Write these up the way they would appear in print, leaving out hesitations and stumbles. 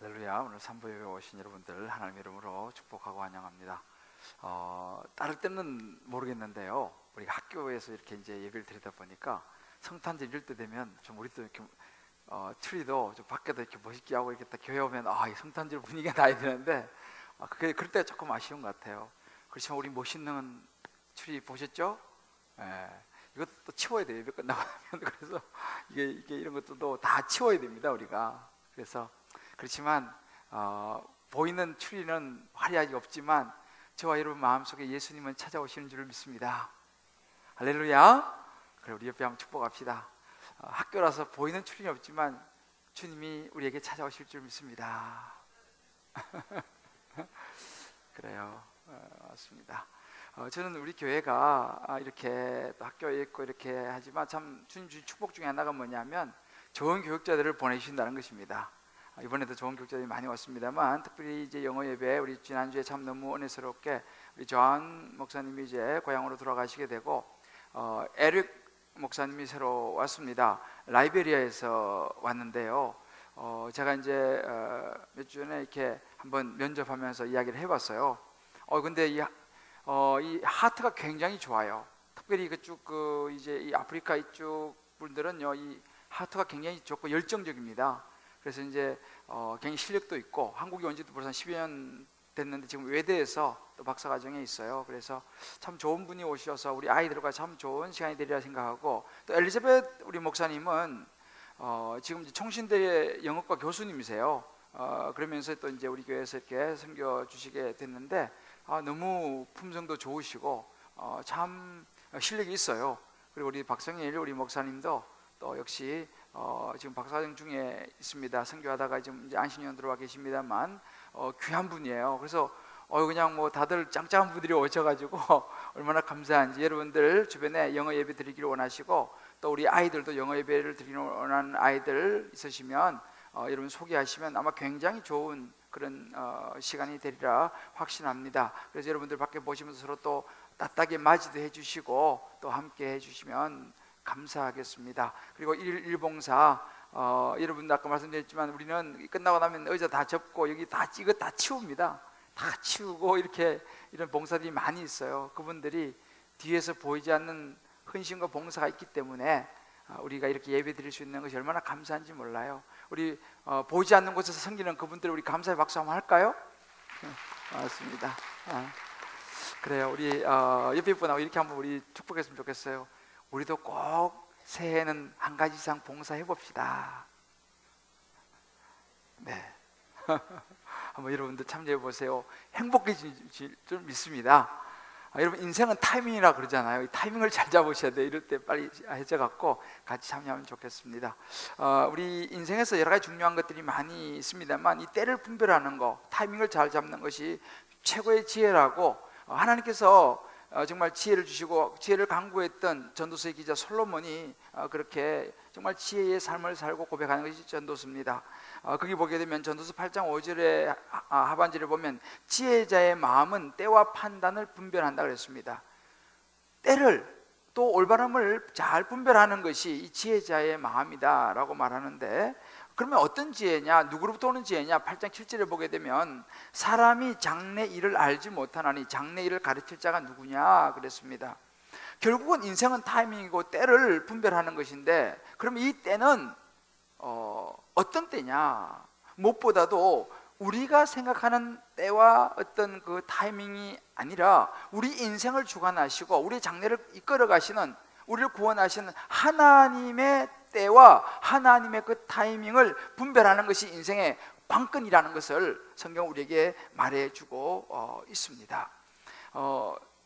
할렐루야. 오늘 산부예배 오신 여러분들 하나님의 이름으로 축복하고 환영합니다. 따를 때는 모르겠는데요, 우리가 학교에서 이렇게 이제 예배를 드리다 보니까 성탄절 이럴 때 되면 좀 우리도 이렇게 트리도 좀 밖에도 이렇게 멋있게 하고 이렇게 딱 교회 오면 이 성탄절 분위기가 나야 되는데 그게 그럴 때 조금 아쉬운 것 같아요. 그렇지만 우리 멋있는 트리 보셨죠? 예. 이것도 또 치워야 돼요, 예배 끝나고 나면. 그래서 이게 이런 것도 다 치워야 됩니다, 우리가. 그래서 그렇지만 보이는 추리는 화려하지 없지만 저와 여러분 마음속에 예수님은 찾아오시는 줄을 믿습니다. 할렐루야. 그래, 우리 옆에 한번 축복합시다. 학교라서 보이는 추리는 없지만 주님이 우리에게 찾아오실 줄 믿습니다. 그래요. 맞습니다. 저는 우리 교회가 이렇게 또 학교에 있고 이렇게 하지만 참 주님 주신 축복 중에 하나가 뭐냐면 좋은 교육자들을 보내주신다는 것입니다. 이번에도 좋은 교육자들이 많이 왔습니다만 특별히 이제 영어 예배 우리 지난주에 참 너무 은혜스럽게 우리 조한 목사님이 이제 고향으로 돌아가시게 되고 에릭 목사님이 새로 왔습니다. 라이베리아에서 왔는데요. 제가 이제 몇 주 전에 이렇게 한번 면접하면서 이야기를 해봤어요. 근데 이 하트가 굉장히 좋아요. 특별히 그쪽 이제 이 아프리카 이쪽 분들은요, 이 하트가 굉장히 좋고 열정적입니다. 그래서 이제 굉장히 실력도 있고 한국에 온 지도 벌써 10여 년 됐는데 지금 외대에서 또 박사과정에 있어요. 그래서 참 좋은 분이 오셔서 우리 아이들과 참 좋은 시간이 되리라 생각하고, 또 엘리자벳 우리 목사님은 지금 이제 총신대 영어과 교수님이세요. 그러면서 또 이제 우리 교회에서 이렇게 섬겨 주시게 됐는데 너무 품성도 좋으시고 참 실력이 있어요. 그리고 우리 박성일 우리 목사님도 또 역시 지금 박사과정 중에 있습니다. 선교하다가 지금 이제 안식년 들어와 계십니다만 귀한 분이에요. 그래서 그냥 뭐 다들 짱짱한 분들이 오셔가지고 얼마나 감사한지, 여러분들 주변에 영어 예배 드리기를 원하시고 또 우리 아이들도 영어 예배를 드리는 원하는 아이들 있으시면 여러분 소개하시면 아마 굉장히 좋은 그런 시간이 되리라 확신합니다. 그래서 여러분들 밖에 보시면서 서로 또 따뜻하게 맞이도 해주시고 또 함께 해주시면 감사하겠습니다. 그리고 일봉사 여러분 아까 말씀드렸지만 우리는 끝나고 나면 의자 다 접고 여기 다 치웁니다. 다 치우고 이렇게 이런 봉사들이 많이 있어요. 그분들이 뒤에서 보이지 않는 헌신과 봉사가 있기 때문에 우리가 이렇게 예배 드릴 수 있는 것이 얼마나 감사한지 몰라요. 우리 보이지 않는 곳에서 섬기는 그분들 우리 감사의 박수 한번 할까요? 맞습니다. 그래요. 우리 옆에 분하고 이렇게 한번 우리 축복했으면 좋겠어요. 우리도 꼭 새해에는 한 가지 이상 봉사해 봅시다. 네. 한번 여러분들 참여해 보세요. 행복해질 줄 믿습니다. 여러분 인생은 타이밍이라 그러잖아요. 이 타이밍을 잘 잡으셔야 돼요. 이럴 때 빨리 해져갖고 같이 참여하면 좋겠습니다. 우리 인생에서 여러 가지 중요한 것들이 많이 있습니다만 이 때를 분별하는 거, 타이밍을 잘 잡는 것이 최고의 지혜라고 하나님께서 정말 지혜를 주시고 지혜를 강구했던 전도서의 기자 솔로몬이 그렇게 정말 지혜의 삶을 살고 고백하는 것이 전도서입니다. 거기 보게 되면 전도서 8장 5절에 하반절에 보면 지혜자의 마음은 때와 판단을 분별한다 그랬습니다. 때를 또 올바름을 잘 분별하는 것이 이 지혜자의 마음이다 라고 말하는데, 그러면 어떤 지혜냐, 누구로부터 오는 지혜냐? 8장 7절에 보게 되면 사람이 장래 일을 알지 못하나니 장래 일을 가르칠 자가 누구냐 그랬습니다. 결국은 인생은 타이밍이고 때를 분별하는 것인데, 그럼 이 때는 어떤 때냐? 무엇보다도 우리가 생각하는 때와 어떤 그 타이밍이 아니라 우리 인생을 주관하시고 우리 장래를 이끌어 가시는, 우리를 구원하시는 하나님의 때와 하나님의 그 타이밍을 분별하는 것이 인생의 관건이라는 것을 성경 우리에게 말해주고 있습니다.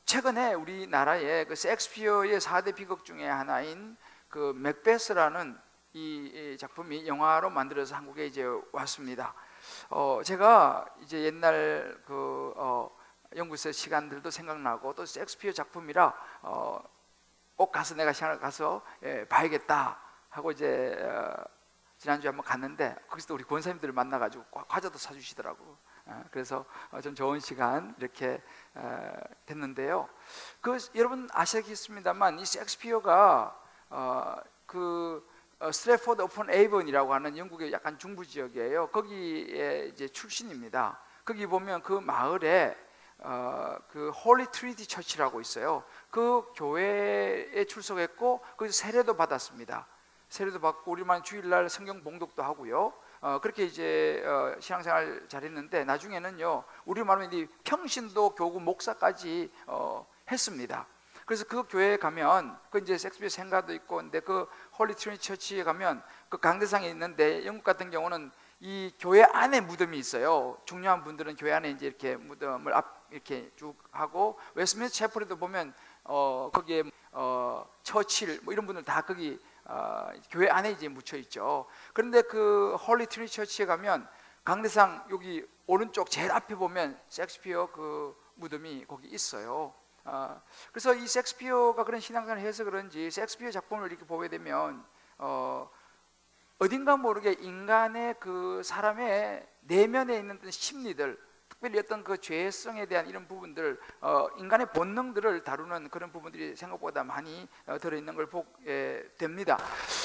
최근에 우리나라의 그 셰익스피어의 4대 비극 중에 하나인 그 맥베스라는 이 작품이 영화로 만들어서 한국에 이제 왔습니다. 제가 이제 옛날 그 영국에서 시간들도 생각나고 또 셰익스피어 작품이라 꼭 가서 내가 시간을 가서 봐야겠다 하고 이제 지난주에 한번 갔는데 거기서 우리 권사님들을 만나가지고 과자도 사주시더라고. 그래서 좀 좋은 시간 이렇게 됐는데요. 여러분 아시겠습니다만 이 셰익스피어가 그 스트래포드 어폰 에이번이라고 하는 영국의 약간 중부 지역이에요. 거기에 이제 출신입니다. 거기 보면 그 마을에 그 홀리 트리니티 처치라고 있어요. 그 교회에 출석했고 거기서 세례도 받았습니다. 세례도 받고 우리만 주일날 성경 봉독도 하고요. 그렇게 이제 신앙생활 잘했는데 나중에는요 우리 말하면 이 평신도 교구 목사까지 했습니다. 그래서 그 교회에 가면 그 이제 섹스피어 생가도 있고 근데 그 홀리 트리니티 처치에 가면 그 강대상에 있는데 영국 같은 경우는 이 교회 안에 무덤이 있어요. 중요한 분들은 교회 안에 이제 이렇게 무덤을 이렇게 쭉 하고 웨스트민스터 채플에도 보면 거기에 처칠 뭐 이런 분들 다 거기 교회 안에 이제 묻혀 있죠. 그런데 그 홀리 트리니티 처치에 가면 강대상 여기 오른쪽 제일 앞에 보면 섹스피어 그 무덤이 거기 있어요. 그래서 이 섹스피어가 그런 신앙생활을 해서 그런지 섹스피어 작품을 이렇게 보게 되면 어딘가 모르게 인간의 그 사람의 내면에 있는 어떤 심리들, 특별히 어떤 그 죄성에 대한 이런 부분들, 인간의 본능들을 다루는 그런 부분들이 생각보다 많이 들어있는 걸 보게 됩니다.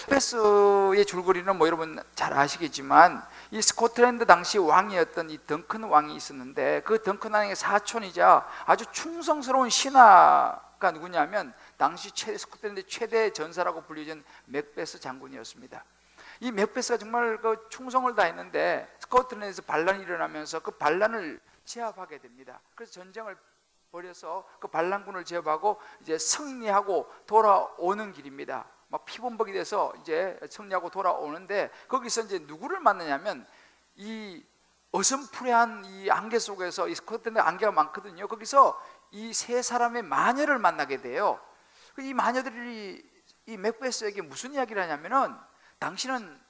맥베스의 줄거리는 뭐 여러분 잘 아시겠지만 이 스코틀랜드 당시 왕이었던 이 덩큰 왕이 있었는데 그 덩큰 왕의 사촌이자 아주 충성스러운 신하가 누구냐면 당시 스코틀랜드 최대 전사라고 불리던 맥베스 장군이었습니다. 이 맥베스가 정말 그 충성을 다했는데 스코틀랜드에서 반란이 일어나면서 그 반란을 제압하게 됩니다. 그래서 전쟁을 벌여서 그 반란군을 제압하고 이제 승리하고 돌아오는 길입니다. 막 피범벅이 돼서 이제 승리하고 돌아오는데 거기서 이제 누구를 만나냐면 이 어슴푸레한 이 안개 속에서 이 스코틀랜드 안개가 많거든요. 거기서 이 세 사람의 마녀를 만나게 돼요. 이 마녀들이 이 맥베스에게 무슨 이야기를 하냐면은 당신은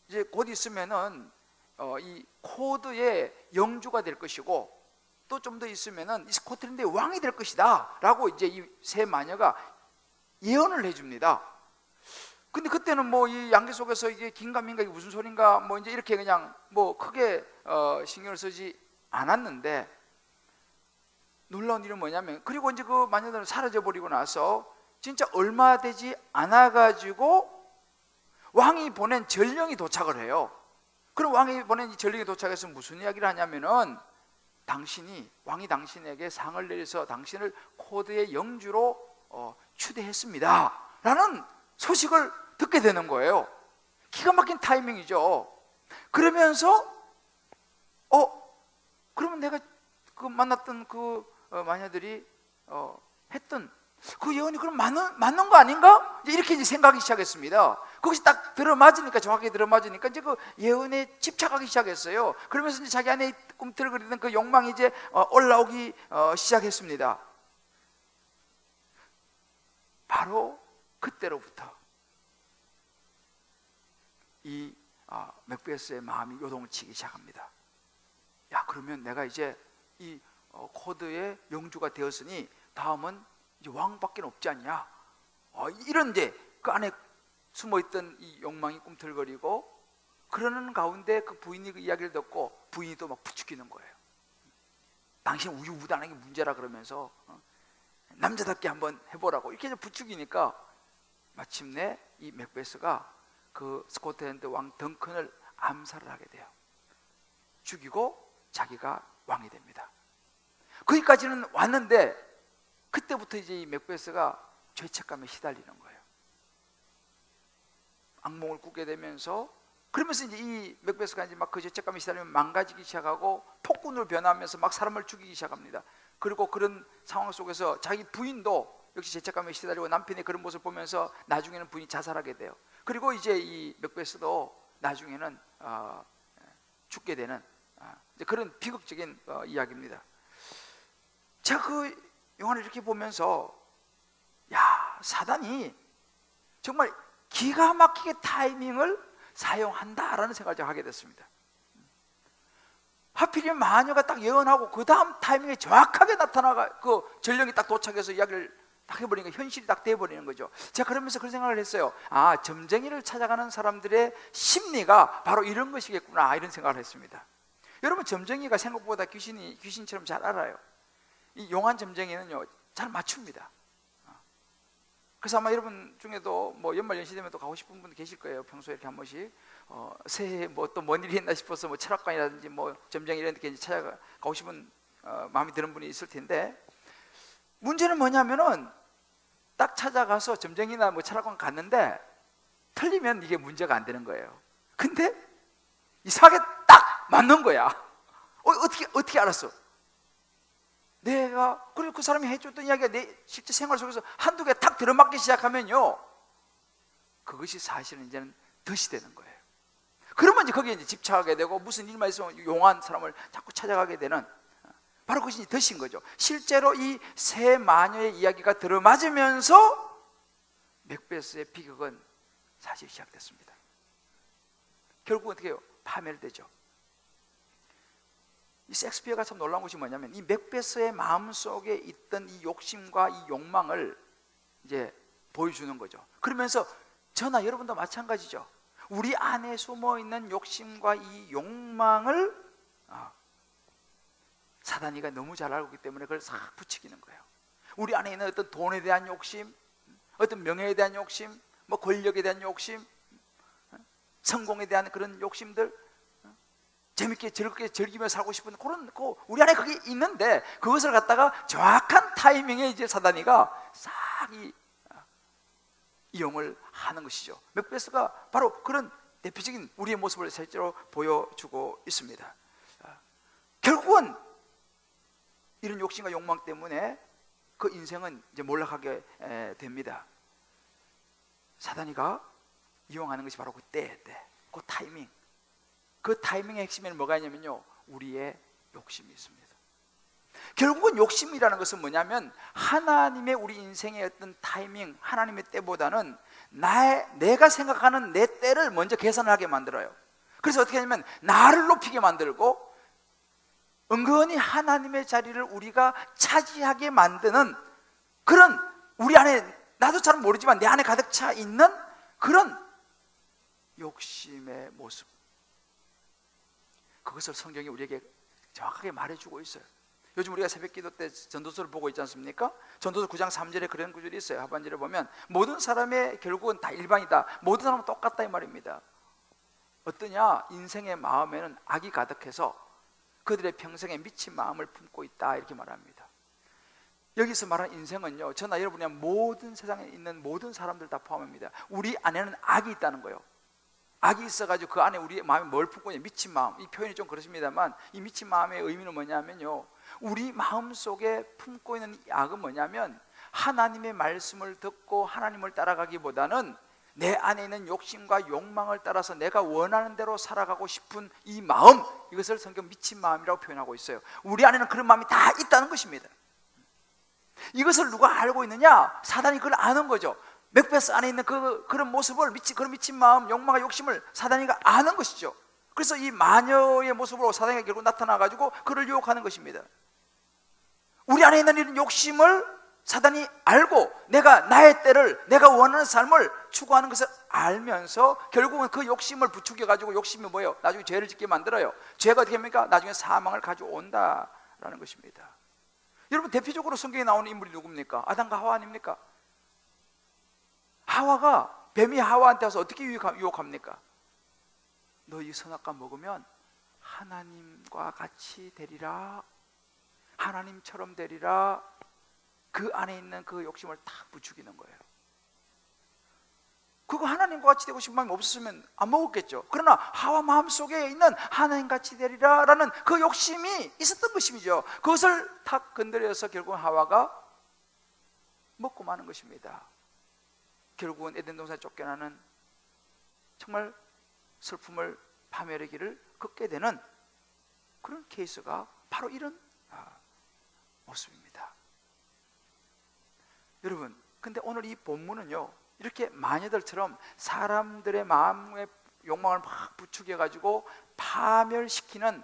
이제 곧 있으면은 이 코드의 영주가 될 것이고 또 좀 더 있으면은 이 스코틀랜드의 왕이 될 것이다라고 이제 이 세 마녀가 예언을 해줍니다. 근데 그때는 뭐 이 양계 속에서 이게 긴가민가 이게 무슨 소린가 뭐 이제 이렇게 그냥 뭐 크게 신경을 쓰지 않았는데 놀라운 일은 뭐냐면 그리고 이제 그 마녀들은 사라져 버리고 나서 진짜 얼마 되지 않아 가지고 왕이 보낸 전령이 도착을 해요. 그럼 왕이 보낸 이 전령이 도착해서 무슨 이야기를 하냐면은 왕이 당신에게 상을 내려서 당신을 코드의 영주로 추대했습니다 라는 소식을 듣게 되는 거예요. 기가 막힌 타이밍이죠. 그러면서 그러면 내가 그 만났던 그 마녀들이 했던 그 예언이 그럼 맞는 거 아닌가? 이렇게 이제 생각하기 시작했습니다. 그것이 딱 들어맞으니까 정확하게 들어맞으니까 이제 그 예언에 집착하기 시작했어요. 그러면서 이제 자기 안에 꿈틀거리던 그 욕망이 이제 올라오기 시작했습니다. 바로 그때로부터 이 맥베스의 마음이 요동을 치기 시작합니다. 야, 그러면 내가 이제 이 코드의 영주가 되었으니 다음은 이제 왕밖에 없지 않냐? 이런 이제 그 안에 숨어있던 이 욕망이 꿈틀거리고 그러는 가운데 그 부인이 그 이야기를 듣고 부인이 또 막 부추기는 거예요. 당신 우유부단한 게 문제라 그러면서 남자답게 한번 해보라고 이렇게 부추기니까 마침내 이 맥베스가 그 스코틀랜드 왕 덩큰을 암살을 하게 돼요. 죽이고 자기가 왕이 됩니다. 거기까지는 왔는데 그때부터 이제 이 맥베스가 죄책감에 시달리는 거예요. 악몽을 꾸게 되면서 그러면서 이제 이 맥베스가 이제 막 그 죄책감에 시달리면 망가지기 시작하고 폭군으로 변하면서 막 사람을 죽이기 시작합니다. 그리고 그런 상황 속에서 자기 부인도 역시 죄책감에 시달리고 남편의 그런 모습을 보면서 나중에는 부인이 자살하게 돼요. 그리고 이제 이 맥베스도 나중에는 죽게 되는 이제 그런 비극적인 이야기입니다. 제가 그 영화를 이렇게 보면서 야, 사단이 정말 기가 막히게 타이밍을 사용한다라는 생각을 하게 됐습니다. 하필이면 마녀가 딱 예언하고 그 다음 타이밍에 정확하게 나타나가 그 전령이 딱 도착해서 이야기를 딱 해버리니까 현실이 딱 돼버리는 거죠. 제가 그러면서 그런 생각을 했어요. 점쟁이를 찾아가는 사람들의 심리가 바로 이런 것이겠구나 이런 생각을 했습니다. 여러분, 점쟁이가 생각보다 귀신처럼 잘 알아요. 이 용한 점쟁이는요 잘 맞춥니다. 그래서 아마 여러분 중에도 뭐 연말 연시 되면 또 가고 싶은 분 계실 거예요. 평소에 이렇게 한 번씩 새해 뭐 또 뭔 일이 있나 싶어서 뭐 철학관이라든지 뭐 점장 이런 데 찾아가고 싶은 마음이 드는 분이 있을 텐데, 문제는 뭐냐면은 딱 찾아가서 점쟁이나 뭐 철학관 갔는데 틀리면 이게 문제가 안 되는 거예요. 근데 이상하게 딱 맞는 거야. 어떻게 알았어? 내가 그리고 그 사람이 해줬던 이야기가 내 실제 생활 속에서 한두 개 탁 들어맞기 시작하면요, 그것이 사실은 이제는 덫이 되는 거예요. 그러면 이제 거기에 이제 집착하게 되고 무슨 일만 있으면 용한 사람을 자꾸 찾아가게 되는, 바로 그것이 덫인 거죠. 실제로 이 세 마녀의 이야기가 들어맞으면서 맥베스의 비극은 사실 시작됐습니다. 결국 어떻게 해요? 파멸되죠. 이 셰익스피어가 참 놀라운 것이 뭐냐면, 이 맥베스의 마음속에 있던 이 욕심과 이 욕망을 이제 보여주는 거죠. 그러면서 저나 여러분도 마찬가지죠. 우리 안에 숨어있는 욕심과 이 욕망을 사단이가 너무 잘 알고 있기 때문에 그걸 싹 부추기는 거예요. 우리 안에 있는 어떤 돈에 대한 욕심, 어떤 명예에 대한 욕심, 뭐 권력에 대한 욕심, 성공에 대한 그런 욕심들, 재밌게 즐겁게 즐기며 살고 싶은 그런 우리 안에 그게 있는데, 그것을 갖다가 정확한 타이밍에 이제 사단이가 싹 이용을 하는 것이죠. 맥베스가 바로 그런 대표적인 우리의 모습을 실제로 보여주고 있습니다. 결국은 이런 욕심과 욕망 때문에 그 인생은 이제 몰락하게 됩니다. 사단이가 이용하는 것이 바로 그 그 타이밍. 그 타이밍의 핵심에는 뭐가 있냐면요, 우리의 욕심이 있습니다. 결국은 욕심이라는 것은 뭐냐면, 하나님의 우리 인생의 어떤 타이밍, 하나님의 때보다는 내가 생각하는 내 때를 먼저 계산을 하게 만들어요. 그래서 어떻게 하냐면 나를 높이게 만들고, 은근히 하나님의 자리를 우리가 차지하게 만드는 그런, 우리 안에 나도 잘 모르지만 내 안에 가득 차 있는 그런 욕심의 모습, 그것을 성경이 우리에게 정확하게 말해주고 있어요. 요즘 우리가 새벽기도 때 전도서를 보고 있지 않습니까? 전도서 9장 3절에 그런 구절이 있어요. 하반절에 보면 모든 사람의 결국은 다 일반이다, 모든 사람은 똑같다 이 말입니다. 어떠냐? 인생의 마음에는 악이 가득해서 그들의 평생에 미친 마음을 품고 있다, 이렇게 말합니다. 여기서 말하는 인생은요, 저나 여러분이 모든 세상에 있는 모든 사람들 다 포함합니다. 우리 안에는 악이 있다는 거예요. 악이 있어가지고 그 안에 우리의 마음이 뭘 품고 있냐, 미친 마음. 이 표현이 좀 그렇습니다만, 이 미친 마음의 의미는 뭐냐면요, 우리 마음 속에 품고 있는 이 악은 뭐냐면, 하나님의 말씀을 듣고 하나님을 따라가기보다는 내 안에 있는 욕심과 욕망을 따라서 내가 원하는 대로 살아가고 싶은 이 마음, 이것을 성경 미친 마음이라고 표현하고 있어요. 우리 안에는 그런 마음이 다 있다는 것입니다. 이것을 누가 알고 있느냐? 사단이 그걸 아는 거죠. 맥베스 안에 있는 그런 모습을, 그런 미친 마음, 욕망과 욕심을 사단이가 아는 것이죠. 그래서 이 마녀의 모습으로 사단이가 결국 나타나가지고 그를 유혹하는 것입니다. 우리 안에 있는 이런 욕심을 사단이 알고, 내가 나의 때를, 내가 원하는 삶을 추구하는 것을 알면서 결국은 그 욕심을 부추겨가지고, 욕심이 뭐예요? 나중에 죄를 짓게 만들어요. 죄가 어떻게 합니까? 나중에 사망을 가져온다라는 것입니다. 여러분, 대표적으로 성경에 나오는 인물이 누굽니까? 아담과 하와 아닙니까? 하와가, 뱀이 하와한테 와서 어떻게 유혹합니까? 너 이 선악과 먹으면 하나님과 같이 되리라, 하나님처럼 되리라. 그 안에 있는 그 욕심을 딱 부추기는 거예요. 그거 하나님과 같이 되고 싶은 마음이 없었으면 안 먹었겠죠. 그러나 하와 마음속에 있는 하나님같이 되리라 라는 그 욕심이 있었던 것이죠. 그것을 탁 건드려서 결국 하와가 먹고 마는 것입니다. 결국은 에덴 동산에 쫓겨나는, 정말 슬픔을, 파멸의 길을 걷게 되는 그런 케이스가 바로 이런 모습입니다. 여러분, 근데 오늘 이 본문은요, 이렇게 마녀들처럼 사람들의 마음의 욕망을 막 부추겨가지고 파멸시키는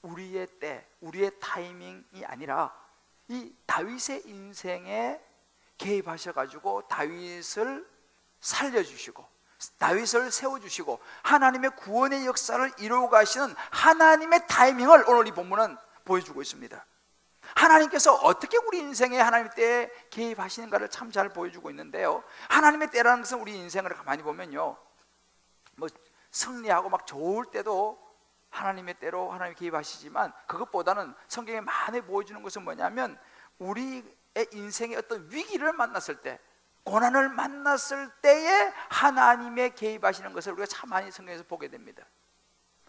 우리의 때, 우리의 타이밍이 아니라, 이 다윗의 인생에 개입하셔가지고 다윗을 살려주시고 다윗을 세워주시고 하나님의 구원의 역사를 이루어 가시는 하나님의 타이밍을 오늘 이 본문은 보여주고 있습니다. 하나님께서 어떻게 우리 인생에 하나님의 때에 개입하시는가를 참 잘 보여주고 있는데요, 하나님의 때라는 것은 우리 인생을 가만히 보면요, 뭐 승리하고 막 좋을 때도 하나님의 때로 하나님이 개입하시지만, 그것보다는 성경에 많이 보여주는 것은 뭐냐면, 우리의 인생의 어떤 위기를 만났을 때, 고난을 만났을 때에 하나님의 개입하시는 것을 우리가 참 많이 성경에서 보게 됩니다.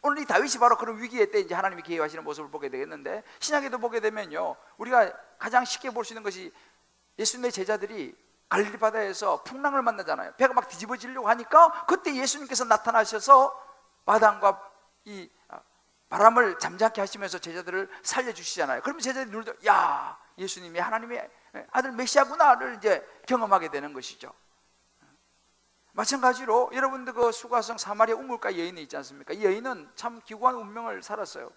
오늘 이 다윗이 바로 그런 위기의 때 이제 하나님이 개입하시는 모습을 보게 되겠는데, 신약에도 보게 되면요, 우리가 가장 쉽게 볼 수 있는 것이 예수님의 제자들이 갈릴리 바다에서 풍랑을 만나잖아요. 배가 막 뒤집어지려고 하니까 그때 예수님께서 나타나셔서 바람과 이 바람을 잠잠케 하시면서 제자들을 살려주시잖아요. 그러면 제자들이 놀도, 야, 예수님이 하나님의 아들 메시아구나를 이제 경험하게 되는 것이죠. 마찬가지로 여러분들 그 수가성 사마리아 우물가 여인이 있지 않습니까? 이 여인은 참 기구한 운명을 살았어요.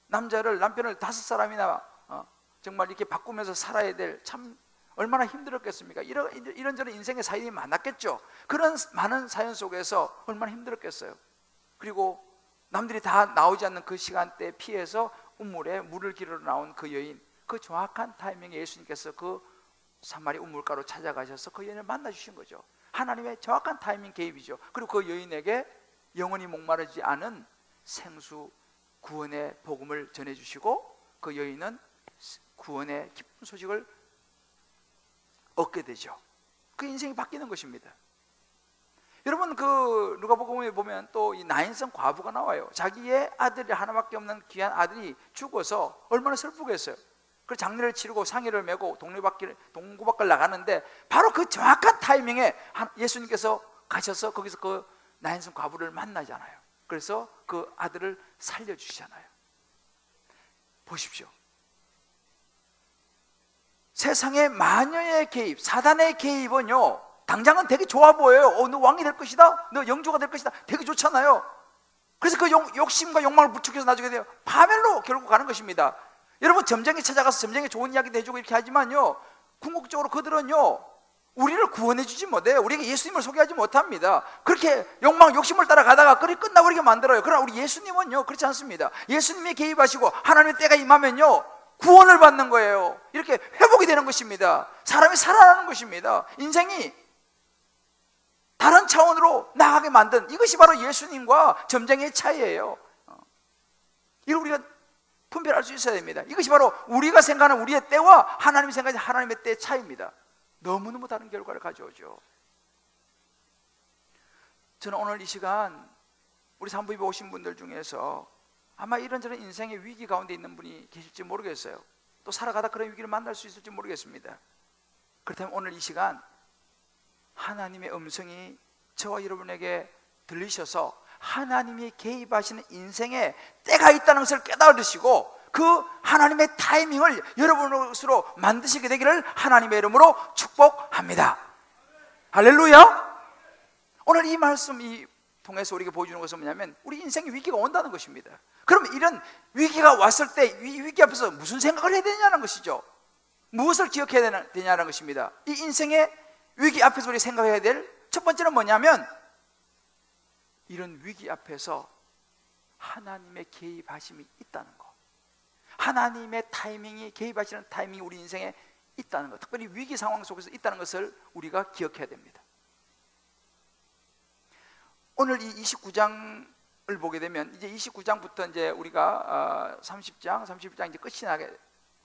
남편을 5사람이나 정말 이렇게 바꾸면서 살아야 될, 참 얼마나 힘들었겠습니까? 이런저런 인생의 사연이 많았겠죠. 그런 많은 사연 속에서 얼마나 힘들었겠어요. 그리고 남들이 다 나오지 않는 그 시간대에 피해서 우물에 물을 기르러 나온 그 여인, 그 정확한 타이밍에 예수님께서 그 사마리아 우물가로 찾아가셔서 그 여인을 만나주신 거죠. 하나님의 정확한 타이밍 개입이죠. 그리고 그 여인에게 영원히 목마르지 않은 생수 구원의 복음을 전해주시고, 그 여인은 구원의 기쁜 소식을 얻게 되죠. 그 인생이 바뀌는 것입니다. 여러분, 그 누가복음에 보면 또 이 나인성 과부가 나와요. 자기의 아들이 하나밖에 없는 귀한 아들이 죽어서 얼마나 슬프겠어요. 그 장례를 치르고 상의를 메고 동구 밖을 나가는데, 바로 그 정확한 타이밍에 예수님께서 가셔서 거기서 그 나인성 과부를 만나잖아요. 그래서 그 아들을 살려주시잖아요. 보십시오. 세상의 마녀의 개입, 사단의 개입은요, 당장은 되게 좋아 보여요. 너 왕이 될 것이다, 너 영주가 될 것이다, 되게 좋잖아요. 그래서 그 욕심과 욕망을 부추겨서 나중에 돼요, 파멸로 결국 가는 것입니다. 여러분, 점쟁이 찾아가서 점쟁이 좋은 이야기도 해주고 이렇게 하지만요, 궁극적으로 그들은요, 우리를 구원해 주지 못해요. 우리에게 예수님을 소개하지 못합니다. 그렇게 욕심을 따라가다가 그리 끝나버리게 만들어요. 그러나 우리 예수님은요, 그렇지 않습니다. 예수님이 개입하시고 하나님의 때가 임하면요, 구원을 받는 거예요. 이렇게 회복이 되는 것입니다. 사람이 살아나는 것입니다. 인생이 다른 차원으로 나가게 만든, 이것이 바로 예수님과 점쟁이의 차이예요. 이걸 우리가 분별할 수 있어야 됩니다. 이것이 바로 우리가 생각하는 우리의 때와 하나님이 생각하는 하나님의 때의 차이입니다. 너무너무 다른 결과를 가져오죠. 저는 오늘 이 시간 우리 산부인에 오신 분들 중에서 아마 이런저런 인생의 위기 가운데 있는 분이 계실지 모르겠어요. 또 살아가다 그런 위기를 만날 수 있을지 모르겠습니다. 그렇다면 오늘 이 시간 하나님의 음성이 저와 여러분에게 들리셔서 하나님이 개입하시는 인생에 때가 있다는 것을 깨달으시고, 그 하나님의 타이밍을 여러분으로 만드시게 되기를 하나님의 이름으로 축복합니다. 할렐루야. 오늘 이 말씀이 통해서 우리에게 보여주는 것은 뭐냐면, 우리 인생에 위기가 온다는 것입니다. 그럼 이런 위기가 왔을 때 이 위기 앞에서 무슨 생각을 해야 되냐는 것이죠. 무엇을 기억해야 되냐는 것입니다. 이 인생의 위기 앞에서 우리 생각해야 될 첫 번째는 뭐냐면, 이런 위기 앞에서 하나님의 개입하심이 있다는 것, 하나님의 타이밍이, 개입하시는 타이밍이 우리 인생에 있다는 것, 특별히 위기 상황 속에서 있다는 것을 우리가 기억해야 됩니다. 오늘 이 29장을 보게 되면, 이제 29장부터 이제 우리가 30장, 31장 이제 끝이 나게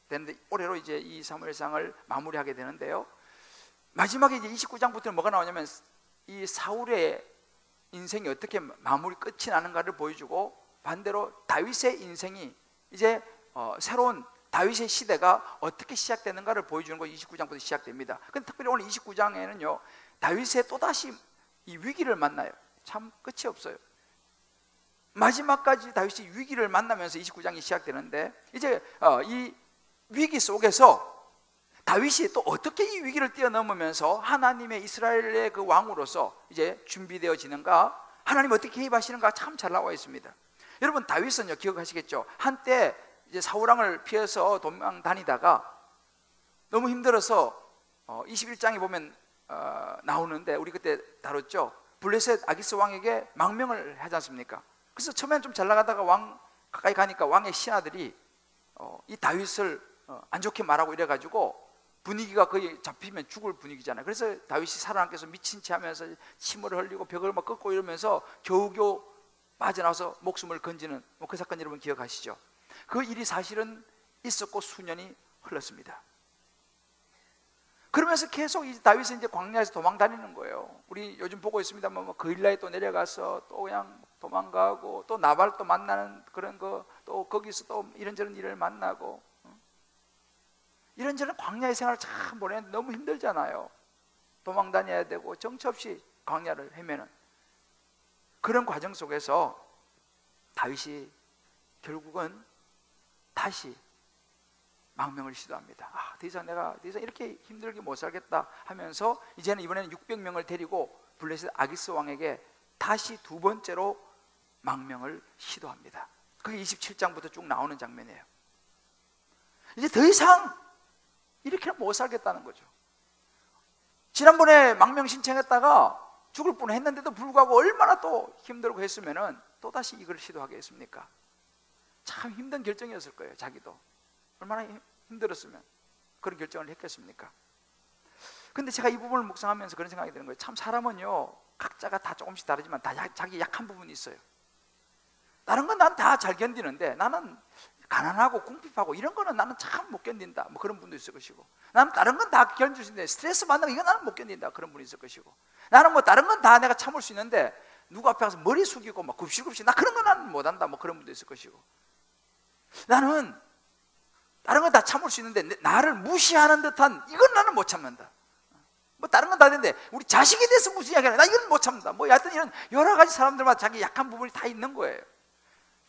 되는데, 올해로 이제 이 사무엘상을 마무리하게 되는데요, 마지막에 이제 29장부터는 뭐가 나오냐면, 이 사울의 인생이 어떻게 마무리 끝이 나는가를 보여주고, 반대로 다윗의 인생이 이제 새로운 다윗의 시대가 어떻게 시작되는가를 보여주는 것이 29장부터 시작됩니다. 근데 특별히 오늘 29장에는요, 다윗의 또다시 이 위기를 만나요. 참 끝이 없어요. 마지막까지 다윗이 위기를 만나면서 29장이 시작되는데, 이제 이 위기 속에서 다윗이 또 어떻게 이 위기를 뛰어넘으면서 하나님의 이스라엘의 그 왕으로서 이제 준비되어지는가, 하나님 어떻게 개입하시는가 참 잘 나와 있습니다. 여러분, 다윗은요, 기억하시겠죠? 한때 이제 사울왕을 피해서 도망 다니다가 너무 힘들어서 21장에 보면 나오는데, 우리 그때 다뤘죠. 블레셋 아기스 왕에게 망명을 하지 않습니까? 그래서 처음에는 좀 잘 나가다가 왕 가까이 가니까 왕의 신하들이 이 다윗을 안 좋게 말하고 이래가지고 분위기가 거의 잡히면 죽을 분위기잖아요. 그래서 다윗이 살아남기 위해서 미친 채 하면서 침을 흘리고 벽을 막 꺾고 이러면서 겨우겨우 빠져나와서 목숨을 건지는 그 사건 여러분 기억하시죠? 그 일이 사실은 있었고 수년이 흘렀습니다. 그러면서 계속 이 다윗은 이제 광야에서 도망 다니는 거예요. 우리 요즘 보고 있습니다만 뭐 그일라에 또 내려가서 또 그냥 도망가고 또 나발 또 만나는 그런 거, 또 거기서 또 이런저런 일을 만나고 이런저런 광야의 생활을 참 보내는데 너무 힘들잖아요. 도망 다녀야 되고 정처 없이 광야를 헤매는 그런 과정 속에서 다윗이 결국은 다시 망명을 시도합니다. 더 이상 이렇게 힘들게 못 살겠다 하면서 이번에는 600명을 데리고 블레셋 아기스 왕에게 다시 두 번째로 망명을 시도합니다. 그게 27장부터 쭉 나오는 장면이에요. 이제 더 이상 이렇게는 못 살겠다는 거죠. 지난번에 망명 신청했다가 죽을 뻔했는데도 불구하고 얼마나 또 힘들고 했으면은 또다시 이걸 시도하게 했습니까? 참 힘든 결정이었을 거예요. 자기도 얼마나 힘들었으면 그런 결정을 했겠습니까? 근데 제가 이 부분을 묵상하면서 그런 생각이 드는 거예요. 참 사람은요, 각자가 다 조금씩 다르지만 다 자기 약한 부분이 있어요. 다른 건 난 다 잘 견디는데 나는 가난하고 궁핍하고 이런 거는 나는 참 못 견딘다, 뭐 그런 분도 있을 것이고, 나는 다른 건 다 견딜 수 있는데 스트레스 받는 거 이거 나는 못 견딘다, 그런 분이 있을 것이고, 나는 뭐 다른 건 다 내가 참을 수 있는데 누구 앞에 가서 머리 숙이고 막 굽시굽시 나 그런 거 나는 못한다, 뭐 그런 분도 있을 것이고, 나는 다른 건 다 참을 수 있는데 나를 무시하는 듯한 이건 나는 못 참는다. 뭐 다른 건 다 되는데 우리 자식에 대해서 무슨 이야기하냐, 나 이건 못 참는다. 뭐 하여튼 이런 여러 가지 사람들마다 자기 약한 부분이 다 있는 거예요.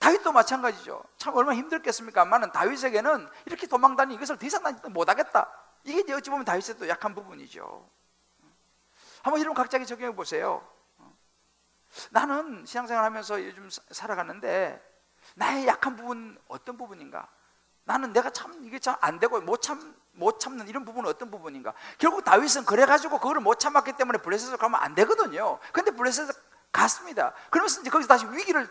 다윗도 마찬가지죠. 참 얼마나 힘들겠습니까? 아마는 다윗에게는 이렇게 도망다니 이것을 더 이상 난 못하겠다, 이게 이제 어찌 보면 다윗의 또 약한 부분이죠. 한번 여러분 각자 적용해 보세요. 나는 신앙생활 하면서 요즘 살아가는데 나의 약한 부분 어떤 부분인가? 나는 내가 참 이게 잘 안 되고 못 참는 이런 부분은 어떤 부분인가? 결국 다윗은 그래가지고 그거를 못 참았기 때문에 블레셋으로 가면 안 되거든요. 근데 블레셋을 갔습니다. 그러면서 이제 거기서 다시 위기를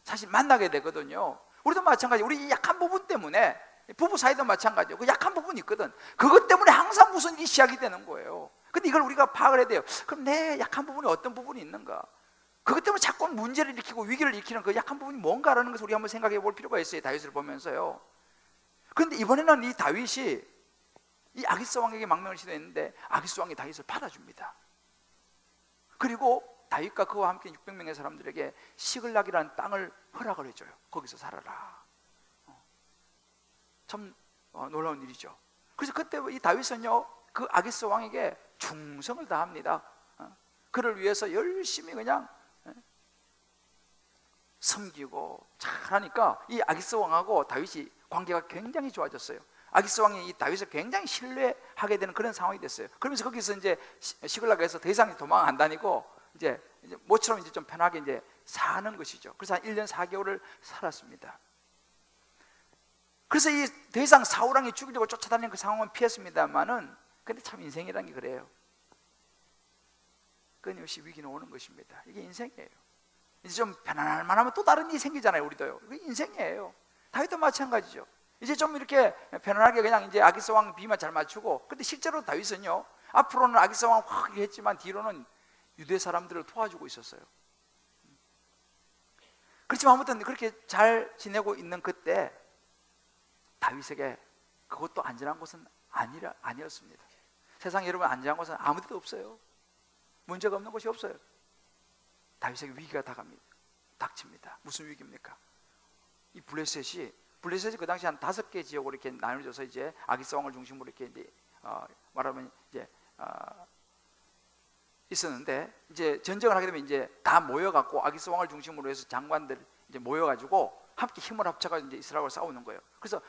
사실 만나게 되거든요. 우리도 마찬가지. 우리 이 약한 부분 때문에 부부 사이도 마찬가지예요. 그 약한 부분이 있거든. 그것 때문에 항상 무슨 일이 시작이 되는 거예요. 근데 이걸 우리가 파악을 해야 돼요. 그럼 내 약한 부분이 어떤 부분이 있는가? 그것 때문에 자꾸 문제를 일으키고 위기를 일으키는 그 약한 부분이 뭔가라는 것을 우리 한번 생각해 볼 필요가 있어요. 다윗을 보면서요. 그런데 이번에는 이 다윗이 이 아기스 왕에게 망명을 시도했는데 아기스 왕이 다윗을 받아줍니다. 그리고 다윗과 그와 함께 600명의 사람들에게 시글락이라는 땅을 허락을 해줘요. 거기서 살아라. 참 놀라운 일이죠. 그래서 그때 이 다윗은요, 그 아기스 왕에게 충성을 다합니다. 그를 위해서 열심히 그냥 섬기고 잘하니까 이 아기스 왕하고 다윗이 관계가 굉장히 좋아졌어요. 아기스 왕이 이 다윗을 굉장히 신뢰하게 되는 그런 상황이 됐어요. 그러면서 거기서 이제 시글락에서 더 이상 도망 안 다니고 이제 모처럼 이제 좀 편하게 이제 사는 것이죠. 그래서 한 1년 4개월을 살았습니다. 그래서 이 더 이상 사울 왕이 죽이려고 쫓아다니는 그 상황은 피했습니다만은, 근데 참 인생이라는 게 그래요. 끊임없이 위기는 오는 것입니다. 이게 인생이에요. 이제 좀 편안할 만하면 또 다른 일이 생기잖아요. 우리도요. 이게 인생이에요. 다윗도 마찬가지죠. 이제 좀 이렇게 편안하게 그냥 이제 아기스 왕 비만 잘 맞추고, 근데 실제로 다윗은요, 앞으로는 아기스 왕 확 했지만 뒤로는 유대 사람들을 도와주고 있었어요. 그렇지만 아무튼 그렇게 잘 지내고 있는 그때 다윗에게 그것도 안전한 곳은 아니었습니다. 세상에 여러분 안전한 곳은 아무 데도 없어요. 문제가 없는 곳이 없어요. 다윗에게 위기가 닥칩니다. 무슨 위기입니까? 이 블레셋이 그 당시 한 5개 지역으로 이렇게 나눠져서 이제 아기스 왕을 중심으로 이렇게 이제 말하면 이제 있었는데, 이제 전쟁을 하게 되면 이제 다 모여갖고 아기스 왕을 중심으로 해서 장관들 이제 모여가지고 함께 힘을 합쳐가지고 이제 이스라엘과 싸우는 거예요. 그래서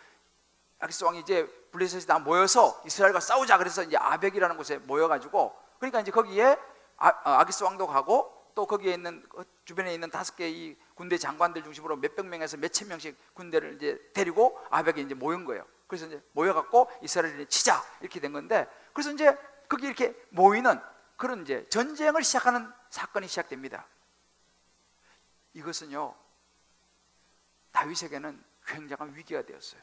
아기스 왕이 이제 블레셋이 다 모여서 이스라엘과 싸우자 그래서 이제 아벡이라는 곳에 모여가지고, 그러니까 이제 거기에 아기스 왕도 가고 또 거기에 있는 주변에 있는 5개 이 군대 장관들 중심으로 몇백 명에서 몇천 명씩 군대를 이제 데리고 아벡에 이제 모인 거예요. 그래서 이제 모여갖고 이스라엘을 치자 이렇게 된 건데, 그래서 이제 거기 이렇게 모이는 그런 이제 전쟁을 시작하는 사건이 시작됩니다. 이것은요, 다윗에게는 굉장한 위기가 되었어요.